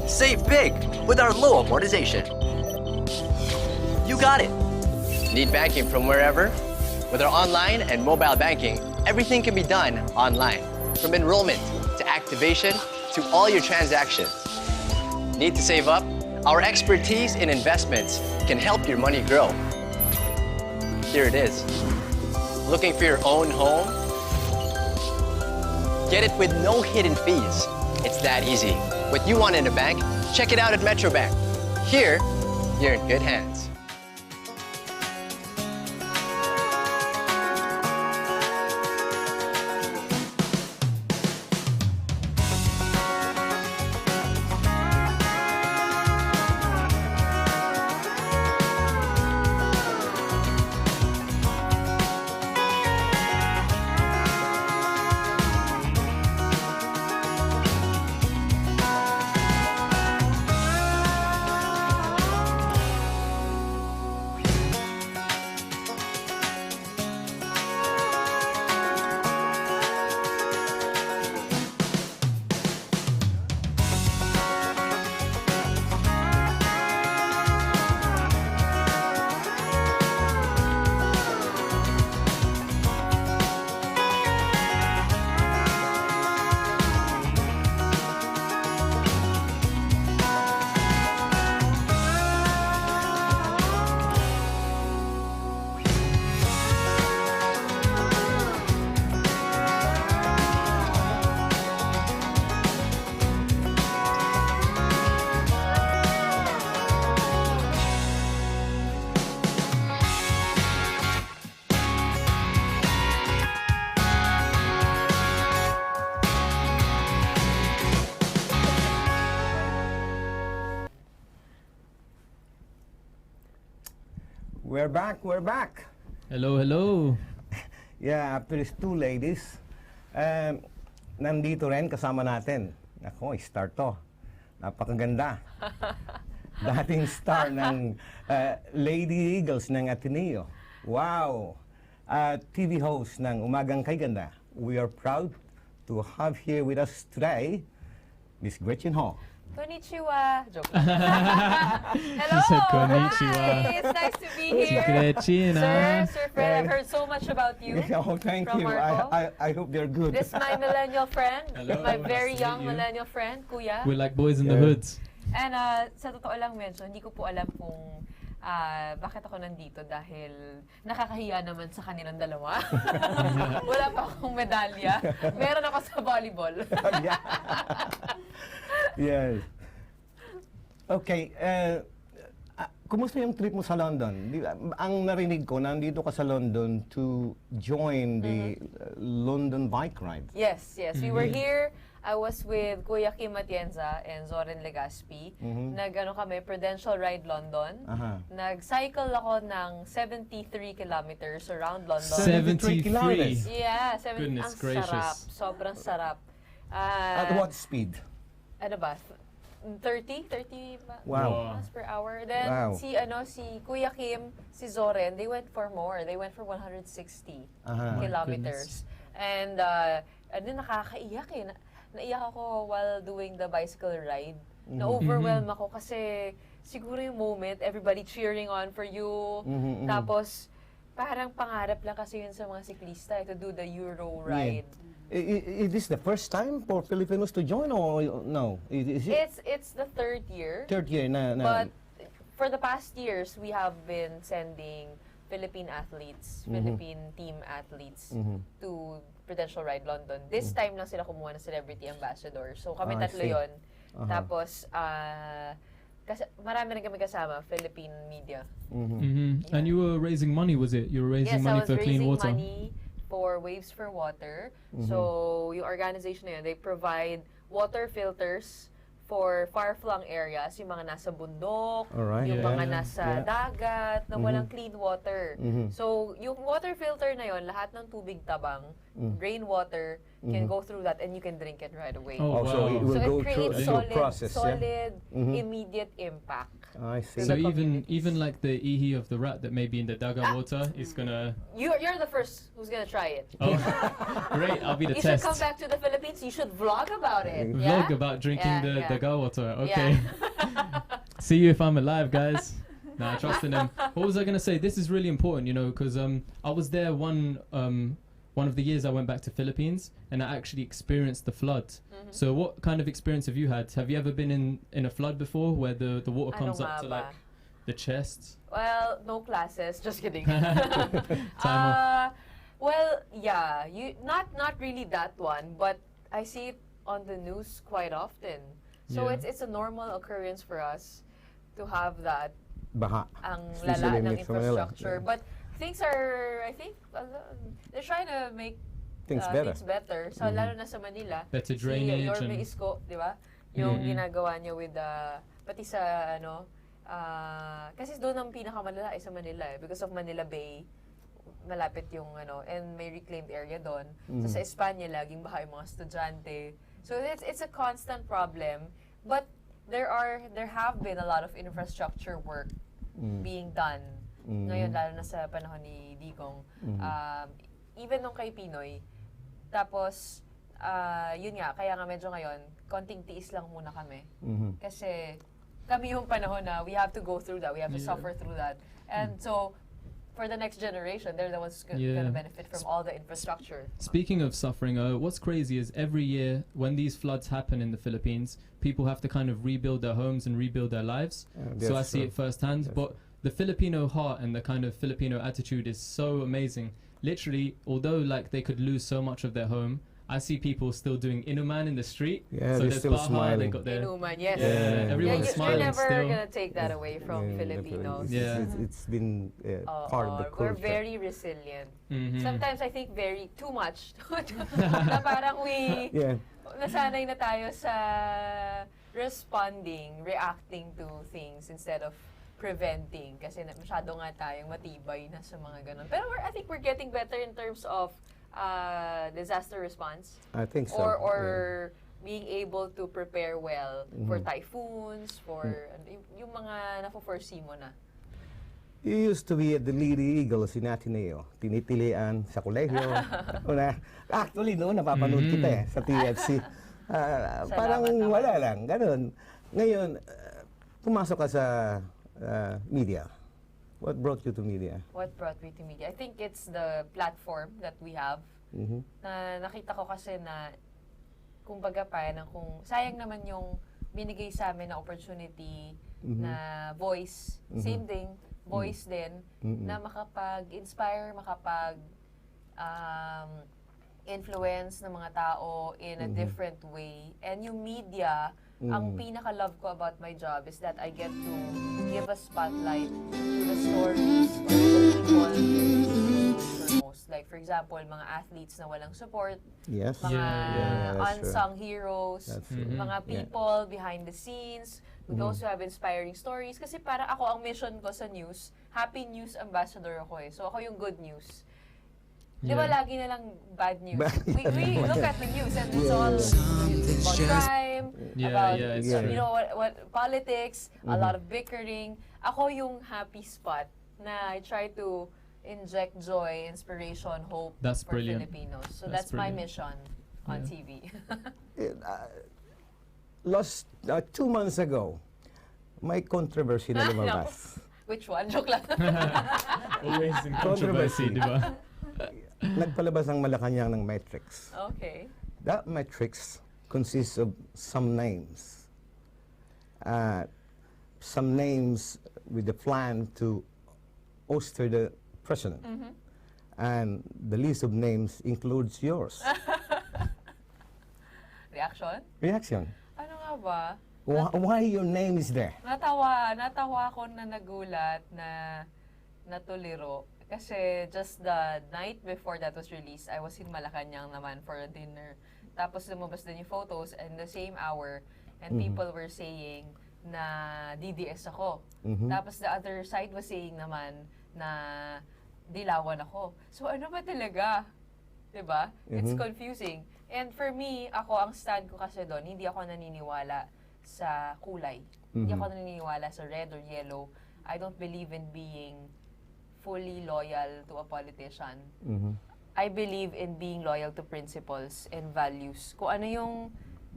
Save big with our low amortization. You got it. Need banking from wherever? With our online and mobile banking, everything can be done online. From enrollment to activation to all your transactions. Need to save up? Our expertise in investments can help your money grow. Here it is. Looking for your own home? Get it with no hidden fees. It's that easy. What you want in a bank, check it out at Metro Bank. Here, you're in good hands. We're back. Hello, hello. Yeah, after these two ladies, nandito rin kasama natin. Ako, star to. Napakaganda. Dating star ng Lady Eagles ng Ateneo. Wow! TV host ng Umagang Kay Ganda. We are proud to have here with us today, Miss Gretchen Ho. Konnichiwa. Joke. Hello. She said konnichiwa. Hi. It's nice to be Si here. Gretchen, Sir Fred, I've heard so much about you. Oh, thank From you. Marco. I hope they're good. This is my millennial friend. Hello, My nice very to young meet you. millennial friend, Kuya. We're like boys in the Yeah. hoods. And sa totoo lang medyo, hindi ko po alam kung bakit ako nandito dahil nakakahiya naman sa kanilang dalawa. Wala pa akong medalya. Meron ako sa volleyball. Yeah. Yes. Okay. Kumusta yung trip mo sa London? Ang narinig ko, nandito ka sa London to join the London bike ride. Yes. We were here. I was with Kuya Kim Atienza and Zoren Legaspi. Nag-ano kami, Prudential Ride London. Nag-cycle ako ng 73 kilometers around London. 73 kilometers. Yeah, Goodness ang gracious. sarap. Sobrang sarap. At what speed? Ano ba? 30 ba? Wow. Miles per hour. Then Wow. si Kuya Kim, si Zoren, they went for more. They went for 160 kilometers. And nakakaiyak eh. Naiyak ako while doing the bicycle ride. Na-overwhelm ako kasi siguro yung moment, everybody cheering on for you. Tapos, parang pangarap lang kasi yun sa mga siklista to do the Euro ride. Is this the first time for Filipinos to join or no? Is it It's the third year. third year na? But for the past years, we have been sending Philippine athletes, Philippine team athletes to Prudential Ride London. This time lang sila kumuha ng celebrity ambassador. So kami I tatlo see. yon. Tapos, kasi marami rin kami kasama, Philippine media. And you were raising money, was it? You were raising money for clean I was water. raising money for Waves for Water. So, yung organization na yun, they provide water filters for far-flung areas, yung mga nasa bundok, Alright, yung yeah, mga yeah, nasa yeah. dagat, na walang clean water. So, yung water filter na yun, lahat ng tubig tabang, rainwater, can go through that and you can drink it right away. Oh, So wow. it will So go it through creates the solid, process. solid, immediate impact. I see. So the even communities. like the ihi of the rat that may be in the daga water is gonna. You're the first who's gonna try it. Oh, great! I'll be the You test. should come back to the Philippines. You should vlog about it. Vlog yeah? about drinking Yeah, the yeah. daga water. Yeah. Okay. See you if I'm alive, guys. Nah, trust in them. What was I gonna say? This is really important, you know, because I was there one of the years I went back to Philippines and I actually experienced the flood. So what kind of experience have you had? Have you ever been in a flood before where the water comes Ano up nga to ba? like the chest? Well, no classes. Just kidding. Time Well, yeah, not really that one, but I see it on the news quite often. So Yeah. it's a normal occurrence for us to have that Baha. ang Especially lala ng Metro Manila. infrastructure. Yeah. But things are, I think, they're trying to make Things better. things better. So lalo na sa Manila. Better Si drainage Yorme and- Isko, di ba? Yung ginagawa niya with pati sa kasi doon ang pinakamalala ay sa Manila because of Manila Bay. Malapit yung and may reclaimed area doon. So sa Espanya laging baha yung mga estudyante. So it's a constant problem, but there have been a lot of infrastructure work being done. Ngayon lalo na sa panahon ni Digong. Even nung kay Pinoy. Tapos yun nga, kaya nga medyo ngayon, konting tiis lang muna kami. Kasi kami yung panahon na we have to go through that, we have to suffer through that. And so, for the next generation, they're the ones gonna benefit from all the infrastructure. Speaking of suffering, what's crazy is every year when these floods happen in the Philippines, people have to kind of rebuild their homes and rebuild their lives. So I that's see true. it firsthand. But the Filipino heart and the kind of Filipino attitude is so amazing. Literally, although like they could lose so much of their home, I see people still doing inuman in the street. Yeah, so they're there's still Baha, smiling. they got their Inuman, yes. Yeah, everyone's you're smiling never still. gonna take that away from Yeah, Filipinos. Yeah. It's been part of the culture. We're very resilient. Mhm. Sometimes I think too much. Na parang Yeah. nasanay na tayo sa reacting to things instead of preventing. Kasi masyado nga tayong matibay na sa mga ganun. Pero I think we're getting better in terms of disaster response. I think so. Or being able to prepare well for typhoons, for yung mga na-foresee mo na. You used to be at the Lady Eagle in Ateneo. Tinitilian sa kolehiyo. Actually, noon napapanood kita sa TFC. Parang naman. wala lang, ganun. Ngayon, pumasok ka sa media. What brought you to media? What brought me to media? I think it's the platform that we have. Mhm. Na nakita ko kasi na, kumbaga parang kung sayang naman yung binigay sa amin na opportunity na voice, same thing, voice din, na makapag-inspire, influence ng mga tao in a different way. And yung media, ang pinaka-love ko about my job is that I get to give a spotlight to the stories of the people most. Like, for example, mga athletes na walang support, Yes. mga Yeah, that's unsung heroes, That's true. mga people behind the scenes, who also have inspiring stories. Kasi para ako, ang mission ko sa news, happy news ambassador ako eh. So ako yung good news. Di ba lagi na lang bad news? We look at the news and it's all about crime, about you know what politics, a lot of bickering. Ako yung happy spot na I try to inject joy, inspiration, hope That's for brilliant. Filipinos. So That's that's my brilliant. mission on TV. Last 2 months ago, may controversy na lumabas. Which one? Joke lang. Always in controversy, di ba? Nagpalabas ang Malacanang ng Matrix. Okay. That matrix consists of some names. Some names with the plan to ouster the president. And the list of names includes yours. Reaction? Reaction. Ano nga ba? Why your name is there? Natawa ako na nagulat na natuliro. Kasi just the night before that was released, I was in Malacanang naman for a dinner. Tapos lumabas din yung photos and the same hour, and people were saying na DDS ako. Tapos the other side was saying naman na dilawan ako. So ano ba talaga? Diba? It's confusing. And for me, ang stand ko kasi doon, hindi ako naniniwala sa kulay. Hindi ako naniniwala sa red or yellow. I don't believe in being fully loyal to a politician. I believe in being loyal to principles and values. Kung ano yung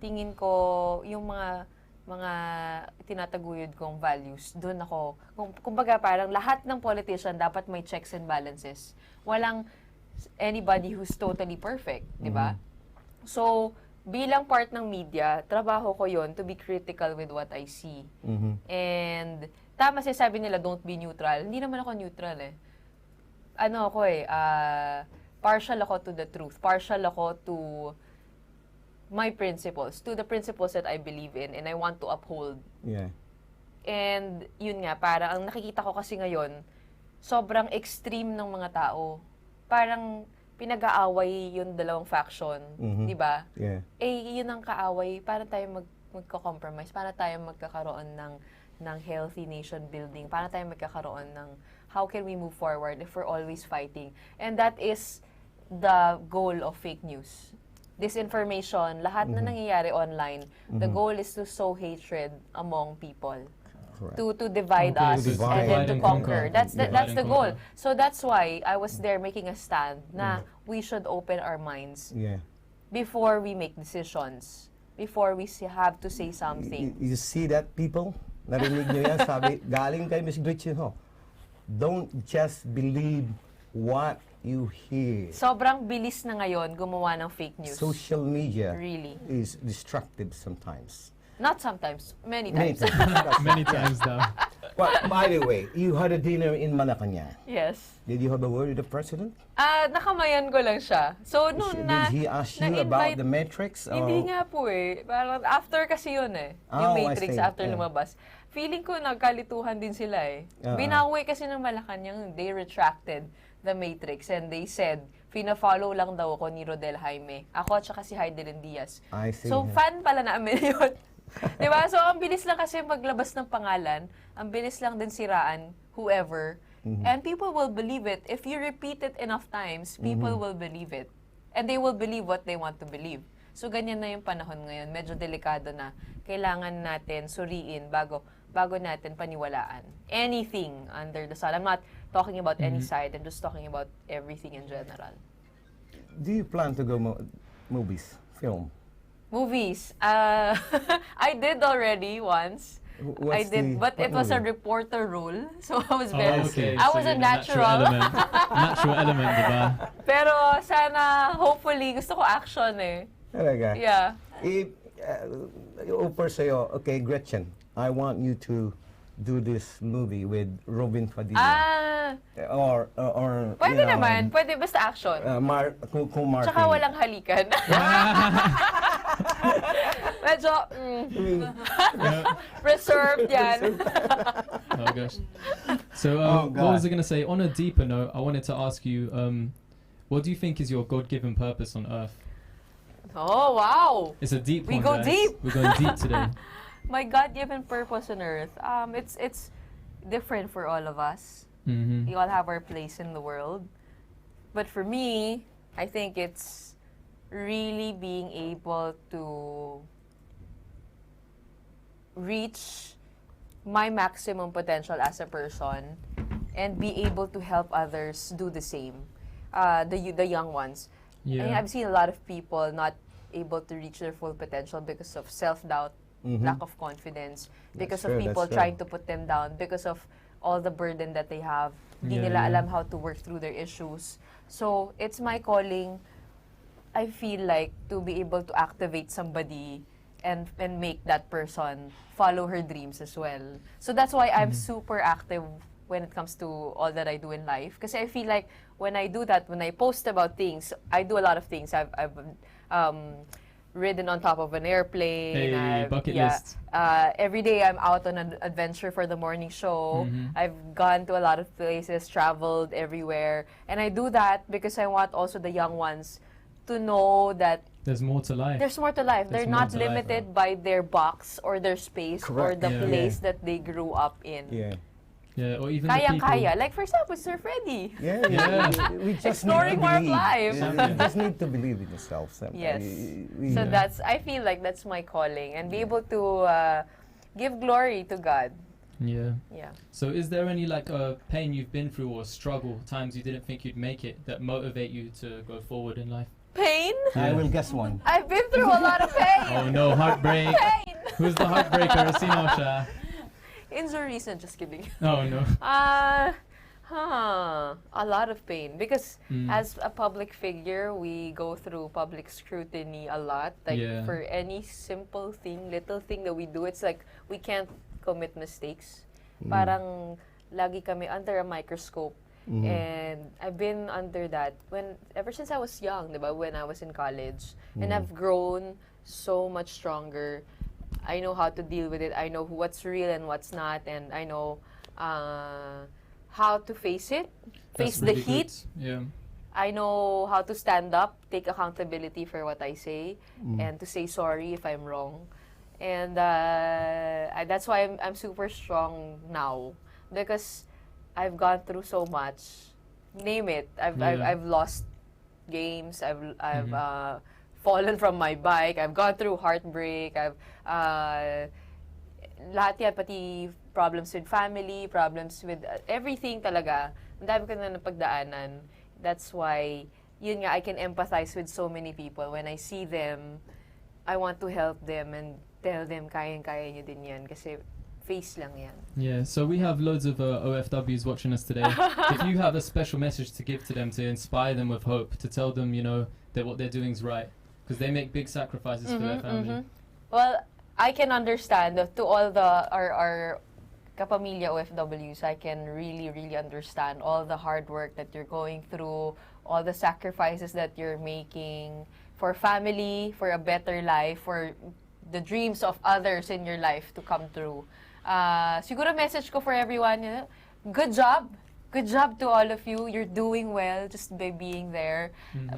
tingin ko, yung mga tinataguyod kong values, doon ako. Kumbaga parang lahat ng politician dapat may checks and balances. Walang anybody who's totally perfect, di ba? So, bilang part ng media, trabaho ko yon to be critical with what I see. And tama sabi nila, don't be neutral. Hindi naman ako neutral eh. Ano ako eh, partial ako to the truth. Partial ako to my principles, to the principles that I believe in and I want to uphold. Yeah. And yun nga, parang ang nakikita ko kasi ngayon, sobrang extreme ng mga tao. Parang pinag-aaway yung dalawang faction, di ba? Yeah. Eh, yun ang kaaway, para tayo magko-compromise, para tayo magkakaroon ng healthy nation building, para tayo magkakaroon ng how can we move forward if we're always fighting. And that is the goal of fake news. Disinformation, lahat na nangyayari online, the goal is to sow hatred among people. Correct. To divide us and then to conquer. That's the goal. So that's why I was there making a stand na we should open our minds before we make decisions, before we have to say something. You see that, people? Narinig nyo yan? Sabi, galing kay Miss Gretchen, ho. Don't just believe what you hear. Sobrang bilis na ngayon gumawa ng fake news. Social media Really. is destructive sometimes. Not sometimes, many times. Many times now. Well, by the way, you had a dinner in Malacanang. Yes. Did you have a word with the president? Nakamayan ko lang siya. So, nung Did he ask you about na-invite- the metrics? Hindi nga po eh. Parang after kasi yun eh. Yung Oh, I Matrix see. after Yeah. lumabas. Feeling ko nagkalituhan din sila eh. Binawi kasi ng Malacanang, they retracted the Matrix and they said, fina-follow lang daw ako ni Rodel Jaime. Ako at saka si Heidelin Diaz. I see. So, fan pala namin yun. Diba? So, ang bilis lang kasi maglabas ng pangalan. Ang bilis lang din siraan whoever. And people will believe it. If you repeat it enough times, people will believe it. And they will believe what they want to believe. So, ganyan na yung panahon ngayon. Medyo delikado na. Kailangan natin suriin bago natin paniwalaan. Anything under the sun. I'm not talking about any side. I'm just talking about everything in general. Do you plan to go movies, film? Movies. I did already once. What's I did, but what it was a movie? reporter role. So I was Oh, very... okay. I So was a you're natural. Natural element, diba? Pero sana, hopefully, gusto ko action eh. Talaga? Yeah. If, offer sa'yo, okay, Gretchen, I want you to do this movie with Robin Padilla. Or Pwede you know, naman. Pwede, basta action. kung Martin. Tsaka walang halikan. Medyo, reserved yan. Oh gosh. So, Oh, what God. was I going to say? On a deeper note, I wanted to ask you, what do you think is your God-given purpose on Earth? Oh, wow. It's a deep We one, go guys. deep. We're going deep today. My God-given purpose on earth, it's different for all of us. Mm-hmm. We all have our place in the world. But for me, I think it's really being able to reach my maximum potential as a person and be able to help others do the same. The young ones. Yeah. I mean, I've seen a lot of people not able to reach their full potential because of self-doubt, lack of confidence, because true, of that's people true. trying to put them down, because of all the burden that they have. Hindi Yeah, nila yeah. alam how to work through their issues. So, it's my calling, I feel like, to be able to activate somebody and make that person follow her dreams as well. So that's why I'm super active when it comes to all that I do in life. Because I feel like when I do that, when I post about things, I do a lot of things. I've ridden on top of an airplane. Hey, bucket list. Every day I'm out on an adventure for the morning show. I've gone to a lot of places, traveled everywhere. And I do that because I want also the young ones to know that There's more to life. there's more to life. There's They're more not to life, limited by their box or their space or Correct. the Yeah. place that they grew up in. Yeah. Yeah, or even the people. Kayang-kaya. Like, for example, Sir Freddy. Yeah, Yeah. we just Exploring need to more of believe. life. Yeah, you just need to believe in yourself. Yes. We- So I feel like that's my calling. And be able to give glory to God. Yeah. Yeah. So is there any pain you've been through or struggle, times you didn't think you'd make it, that motivate you to go forward in life? Pain? I will guess one. I've been through a lot of pain. Oh no, heartbreak. Pain. Who's the heartbreaker? Sino siya? Injuries and just kidding. Oh no. A lot of pain because Mm. as a public figure, we go through public scrutiny a lot. Like Yeah. for any simple thing, little thing that we do, it's like we can't commit mistakes. Parang lagi kami under a microscope. And I've been under that ever since I was young, diba? When I was in college. And I've grown so much stronger. I know how to deal with it. I know what's real and what's not. And I know how to face it, face That's the really heat. good. Yeah. I know how to stand up, take accountability for what I say, and to say sorry if I'm wrong. And that's why I'm super strong now. Because I've gone through so much. Name it. I've lost games. I've fallen from my bike. I've gone through heartbreak. I've lahat yan, pati problems with family, problems with everything talaga. Ang dami ko na napagdaanan. That's why, yun nga, I can empathize with so many people. When I see them, I want to help them and tell them, kayang-kaya nyo din yan. Kasi face lang yan. Yeah, so we have loads of OFWs watching us today. If you have a special message to give to them, to inspire them with hope, to tell them, that what they're doing is right, because they make big sacrifices for their family. Well, I can understand to all our kapamilya OFWs, I can really, really understand all the hard work that you're going through, all the sacrifices that you're making for family, for a better life, for the dreams of others in your life to come true. Siguro message ko for everyone, good job. Good job to all of you. You're doing well just by being there,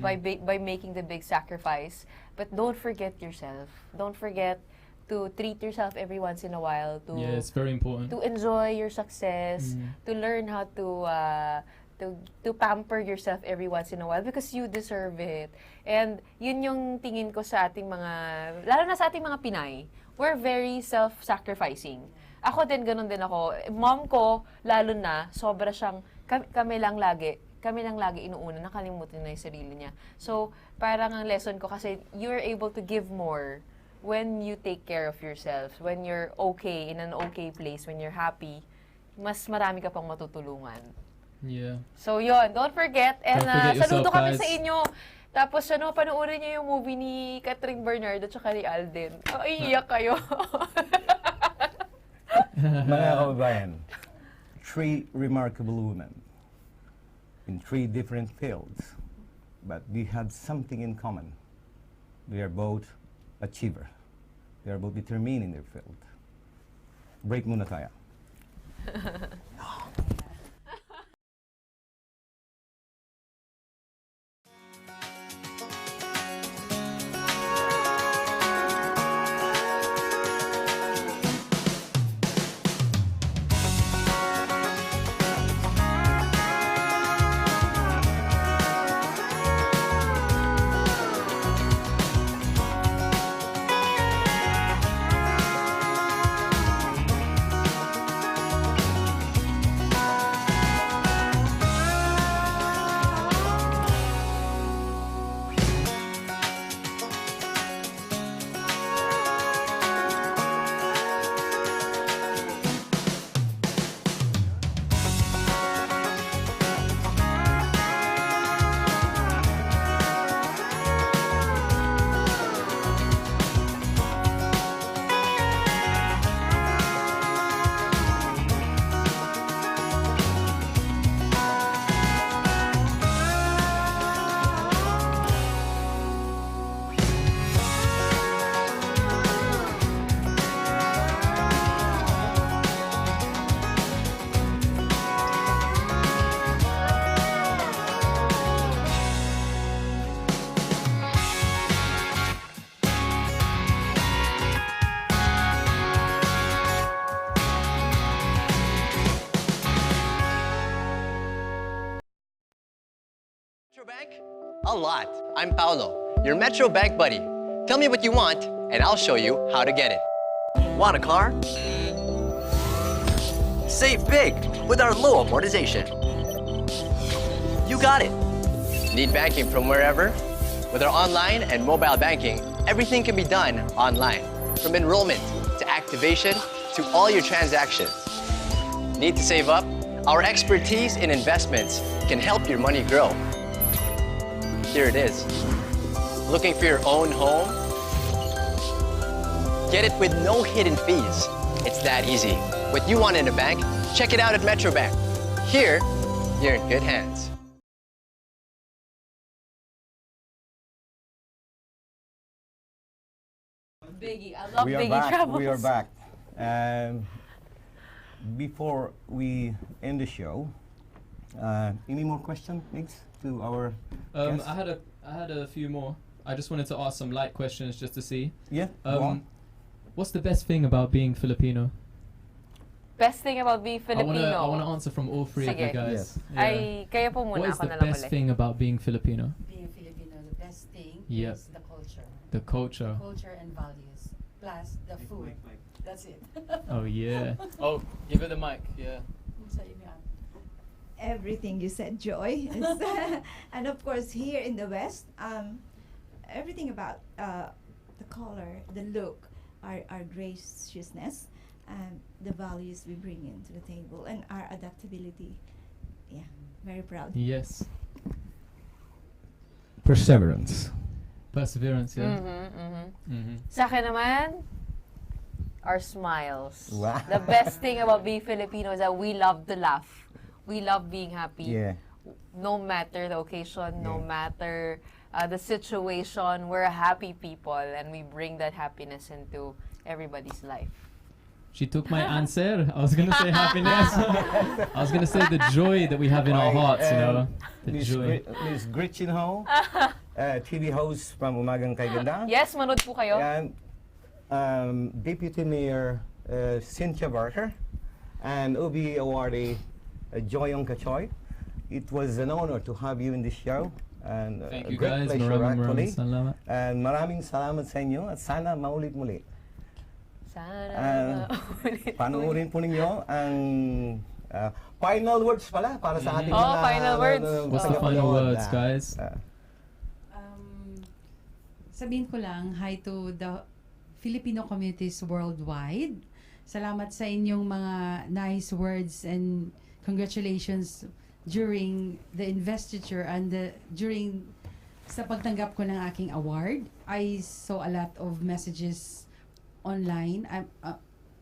by making the big sacrifice. But don't forget yourself. Don't forget to treat yourself every once in a while. Yeah, it's very important. To enjoy your success, to learn how to pamper yourself every once in a while because you deserve it. And yun yung tingin ko sa ating lalo na sa ating mga Pinay, we're very self-sacrificing. Ako din, ganun din ako. Mom ko, lalo na, sobra siyang, kami lang lagi. kami lang lagi inuuna, nakalimutan na yung sarili niya. So, parang ang lesson ko kasi you're able to give more when you take care of yourself, when you're okay, in an okay place, when you're happy, mas marami ka pang matutulungan. Yeah. So, yun. Don't forget. And Don't forget saludo yourself, kami guys. sa inyo. Tapos, panoorin niyo yung movie ni Catherine Bernardo at ni Alden. Oh, iiyak kayo. Mga kababayan, 3 remarkable women in 3 different fields, but they have something in common. They are both achiever. They are both determined in their field. Break muna tayo. Metro Bank? A lot. I'm Paolo, your Metro Bank buddy. Tell me what you want, and I'll show you how to get it. Want a car? Save big with our low amortization. You got it. Need banking from wherever? With our online and mobile banking, everything can be done online. From enrollment to activation to all your transactions. Need to save up? Our expertise in investments can help your money grow. Here it is. Looking for your own home? Get it with no hidden fees. It's that easy. What you want in a bank, check it out at Metro Bank. Here, you're in good hands. Biggie. I love We are Biggie back. Travels. We are back. Before we end the show, any more questions, Mix, to our guests? I had a few more. I just wanted to ask some light questions just to see. Yeah, go on. What's the best thing about being Filipino? Best thing about being Filipino. I want to answer from all three of you Sige. guys. Yes. Yeah. Ay, kaya po muna What is ako the na lang best ulit. thing about being Filipino? Being Filipino, the best thing Yep. is the culture. The culture. Culture and values. Plus the food. That's it. Oh yeah. Oh, give it the mic. Yeah. Sa inyo. Everything you said, Joy. And of course, here in the West, everything about the color, the look, our graciousness, and the values we bring into the table, and our adaptability. Yeah, very proud. Yes. Perseverance. Perseverance. Yeah. Sa akin naman, our smiles. Wow. The best thing about being Filipino is that we love to laugh. We love being happy. Yeah. No matter the occasion, no Yeah. matter the situation, we're happy people, and we bring that happiness into everybody's life. She took my answer. I was gonna say happiness. I was gonna say the joy that we have in our hearts. You know, the joy. Miss Gretchen Ho, TV host from Umagang Kay Ganda. Yes, manood po kayo. And Deputy Mayor Cynthia Barker and OB awardee Joy Ongcachuy. It was an honor to have you in this show. And Thank a you great guys. pleasure actually. Salamat. And maraming salamat sa inyo at sana maulit muli. Sana Panoorin po ninyo ang Final words pala para sa ating Oh, final words. What's the final words, guys? Sabihin ko lang, hi to the Filipino communities worldwide. Salamat sa inyong mga nice words and congratulations during the investiture and during sa pagtanggap ko ng aking award. I saw a lot of messages online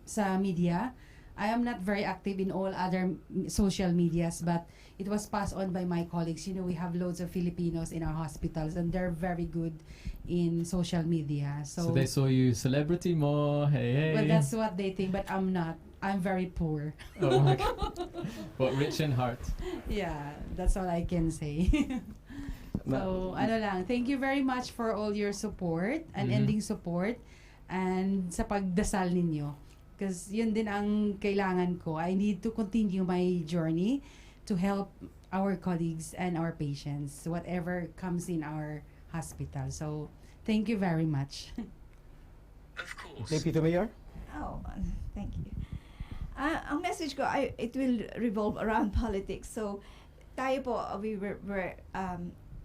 sa media. I am not very active in all other social medias, but it was passed on by my colleagues. You know, we have loads of Filipinos in our hospitals, and they're very good in social media. So they saw you celebrity more. Hey. Well, that's what they think, but I'm not. I'm very poor. Oh my God. But rich in heart. Yeah, that's all I can say. So, ano lang, thank you very much for all your support, unending support, and sa pagdasal ninyo. Because yun din ang kailangan ko. I need to continue my journey to help our colleagues and our patients, whatever comes in our hospital. So, thank you very much. Of course. Deputy Mayor? Oh, thank you. Ang message ko, it will revolve around politics. So, tayo po, we were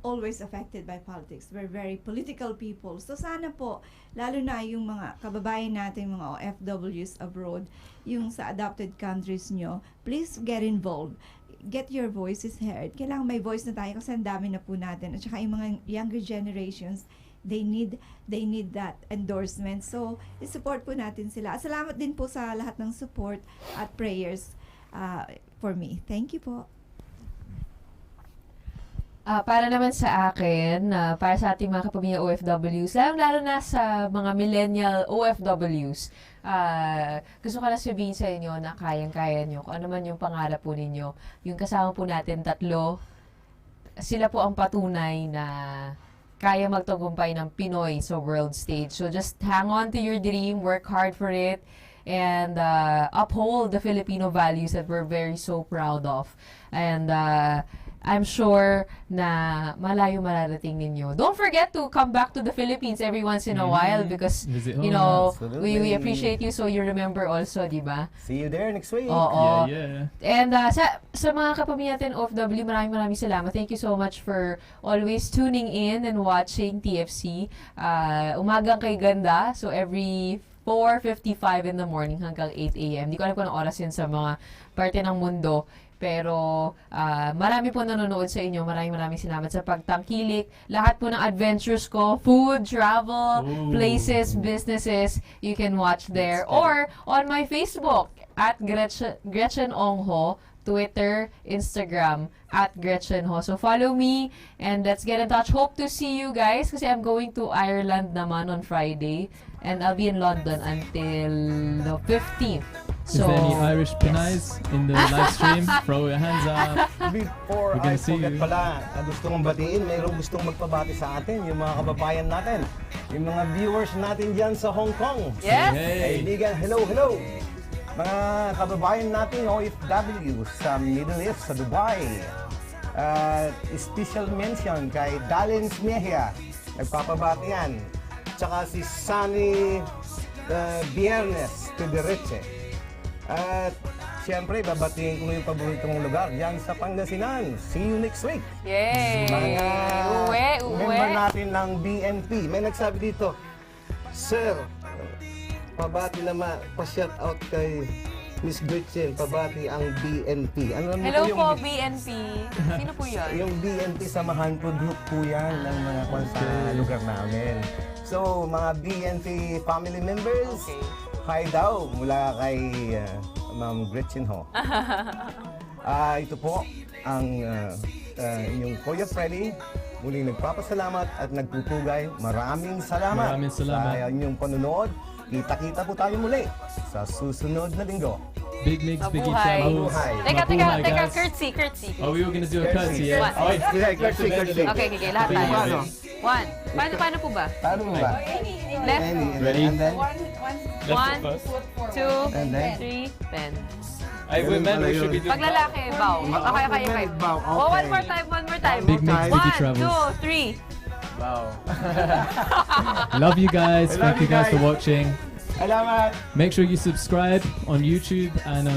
always affected by politics. We're very political people. So, sana po, lalo na yung mga kababayan natin, mga OFWs abroad, yung sa adopted countries nyo, please get involved. Get your voices heard. Kailangan may voice na tayo kasi ang dami na po natin. At saka yung mga younger generations, they need that endorsement. So, i-support po natin sila. Salamat din po sa lahat ng support at prayers for me. Thank you po. Para naman sa akin, para sa ating mga kapamilya OFWs, lalo na sa mga millennial OFWs, gusto ko na sabihin sa inyo na kayang-kaya nyo, kung ano man yung pangarap po ninyo. Yung kasama po natin, 3, sila po ang patunay na kaya magtagumpay ng Pinoy sa world stage. So just hang on to your dream, work hard for it, and uphold the Filipino values that we're very so proud of. And I'm sure na malayo mararating ninyo. Don't forget to come back to the Philippines every once in a while because, you know, we appreciate you so you remember also, di ba? See you there next week. Oo. Yeah. And sa mga kapamilya natin OFW, maraming salamat. Thank you so much for always tuning in and watching TFC. Umagang kay ganda. So every 4:55 in the morning hanggang 8 a.m. Hindi ko alam kung anong oras yun sa mga parte ng mundo. Pero marami po nanonood sa inyo. Maraming salamat sa pagtangkilik. Lahat po ng adventures ko, food, travel, places, businesses, you can watch there. Or on my Facebook, at Gretchen Ongho, Twitter, Instagram, at Gretchen Ho. So follow me and let's get in touch. Hope to see you guys kasi I'm going to Ireland naman on Friday. And I'll be in London until the 15th. Is there any Irish Pinays in the live stream? Throw your hands up. Before We're I gonna see forget you. pala, gusto kong batiin, mayroong gustong magpabati sa atin, yung mga kababayan natin, yung mga viewers natin dyan sa Hong Kong. Yes! Hey. Kaibigan, hello! Mga kababayan natin OFW sa Middle East, sa Dubai. Special mention kay Dalin Smehia, nagpapabati yan. Tsaka si Sunny Biernes to Dereche. At siyempre, babatiin ko yung paboritong lugar yan sa Pangasinan. See you next week. Yay! Mga Uwe! member natin ng BNP. May nagsabi dito, Sir, pabati naman, pa-shout out kay Miss Gretchen, pabati ang BNP. Ano naman Hello yung, po, BNP. Sino po yun? Yung BNP, samahan po group po yan ng mga kwan sa lugar namin. So, mga BNP family members, hi daw mula kay Ma'am Gretchen Ho. Ito po ang inyong Kuya Freddy. Muling nagpapasalamat at nagpupugay. Maraming salamat sa inyong panonood. Kita-kita po tayo muli sa susunod na linggo. Big Mix, Biggie Mabuhay. Travels. Teka, curtsy. Oh, we were gonna do a curtsy, yeah? One. Curtsy. Okay, lahat tayo. One. Paano po ba? Paano mo ba? Left. Ready? And then, 1, 2, and then, 3, 10. Hey, women, we should be doing. Pag lalaki, bow. Okay. Bow, Oh, okay. one more time. Big Mix, Biggie 1, Travels. 2, 3. wow. Love you guys. I love Thank you you guys for guys. watching. Salamat. Make sure you subscribe on YouTube and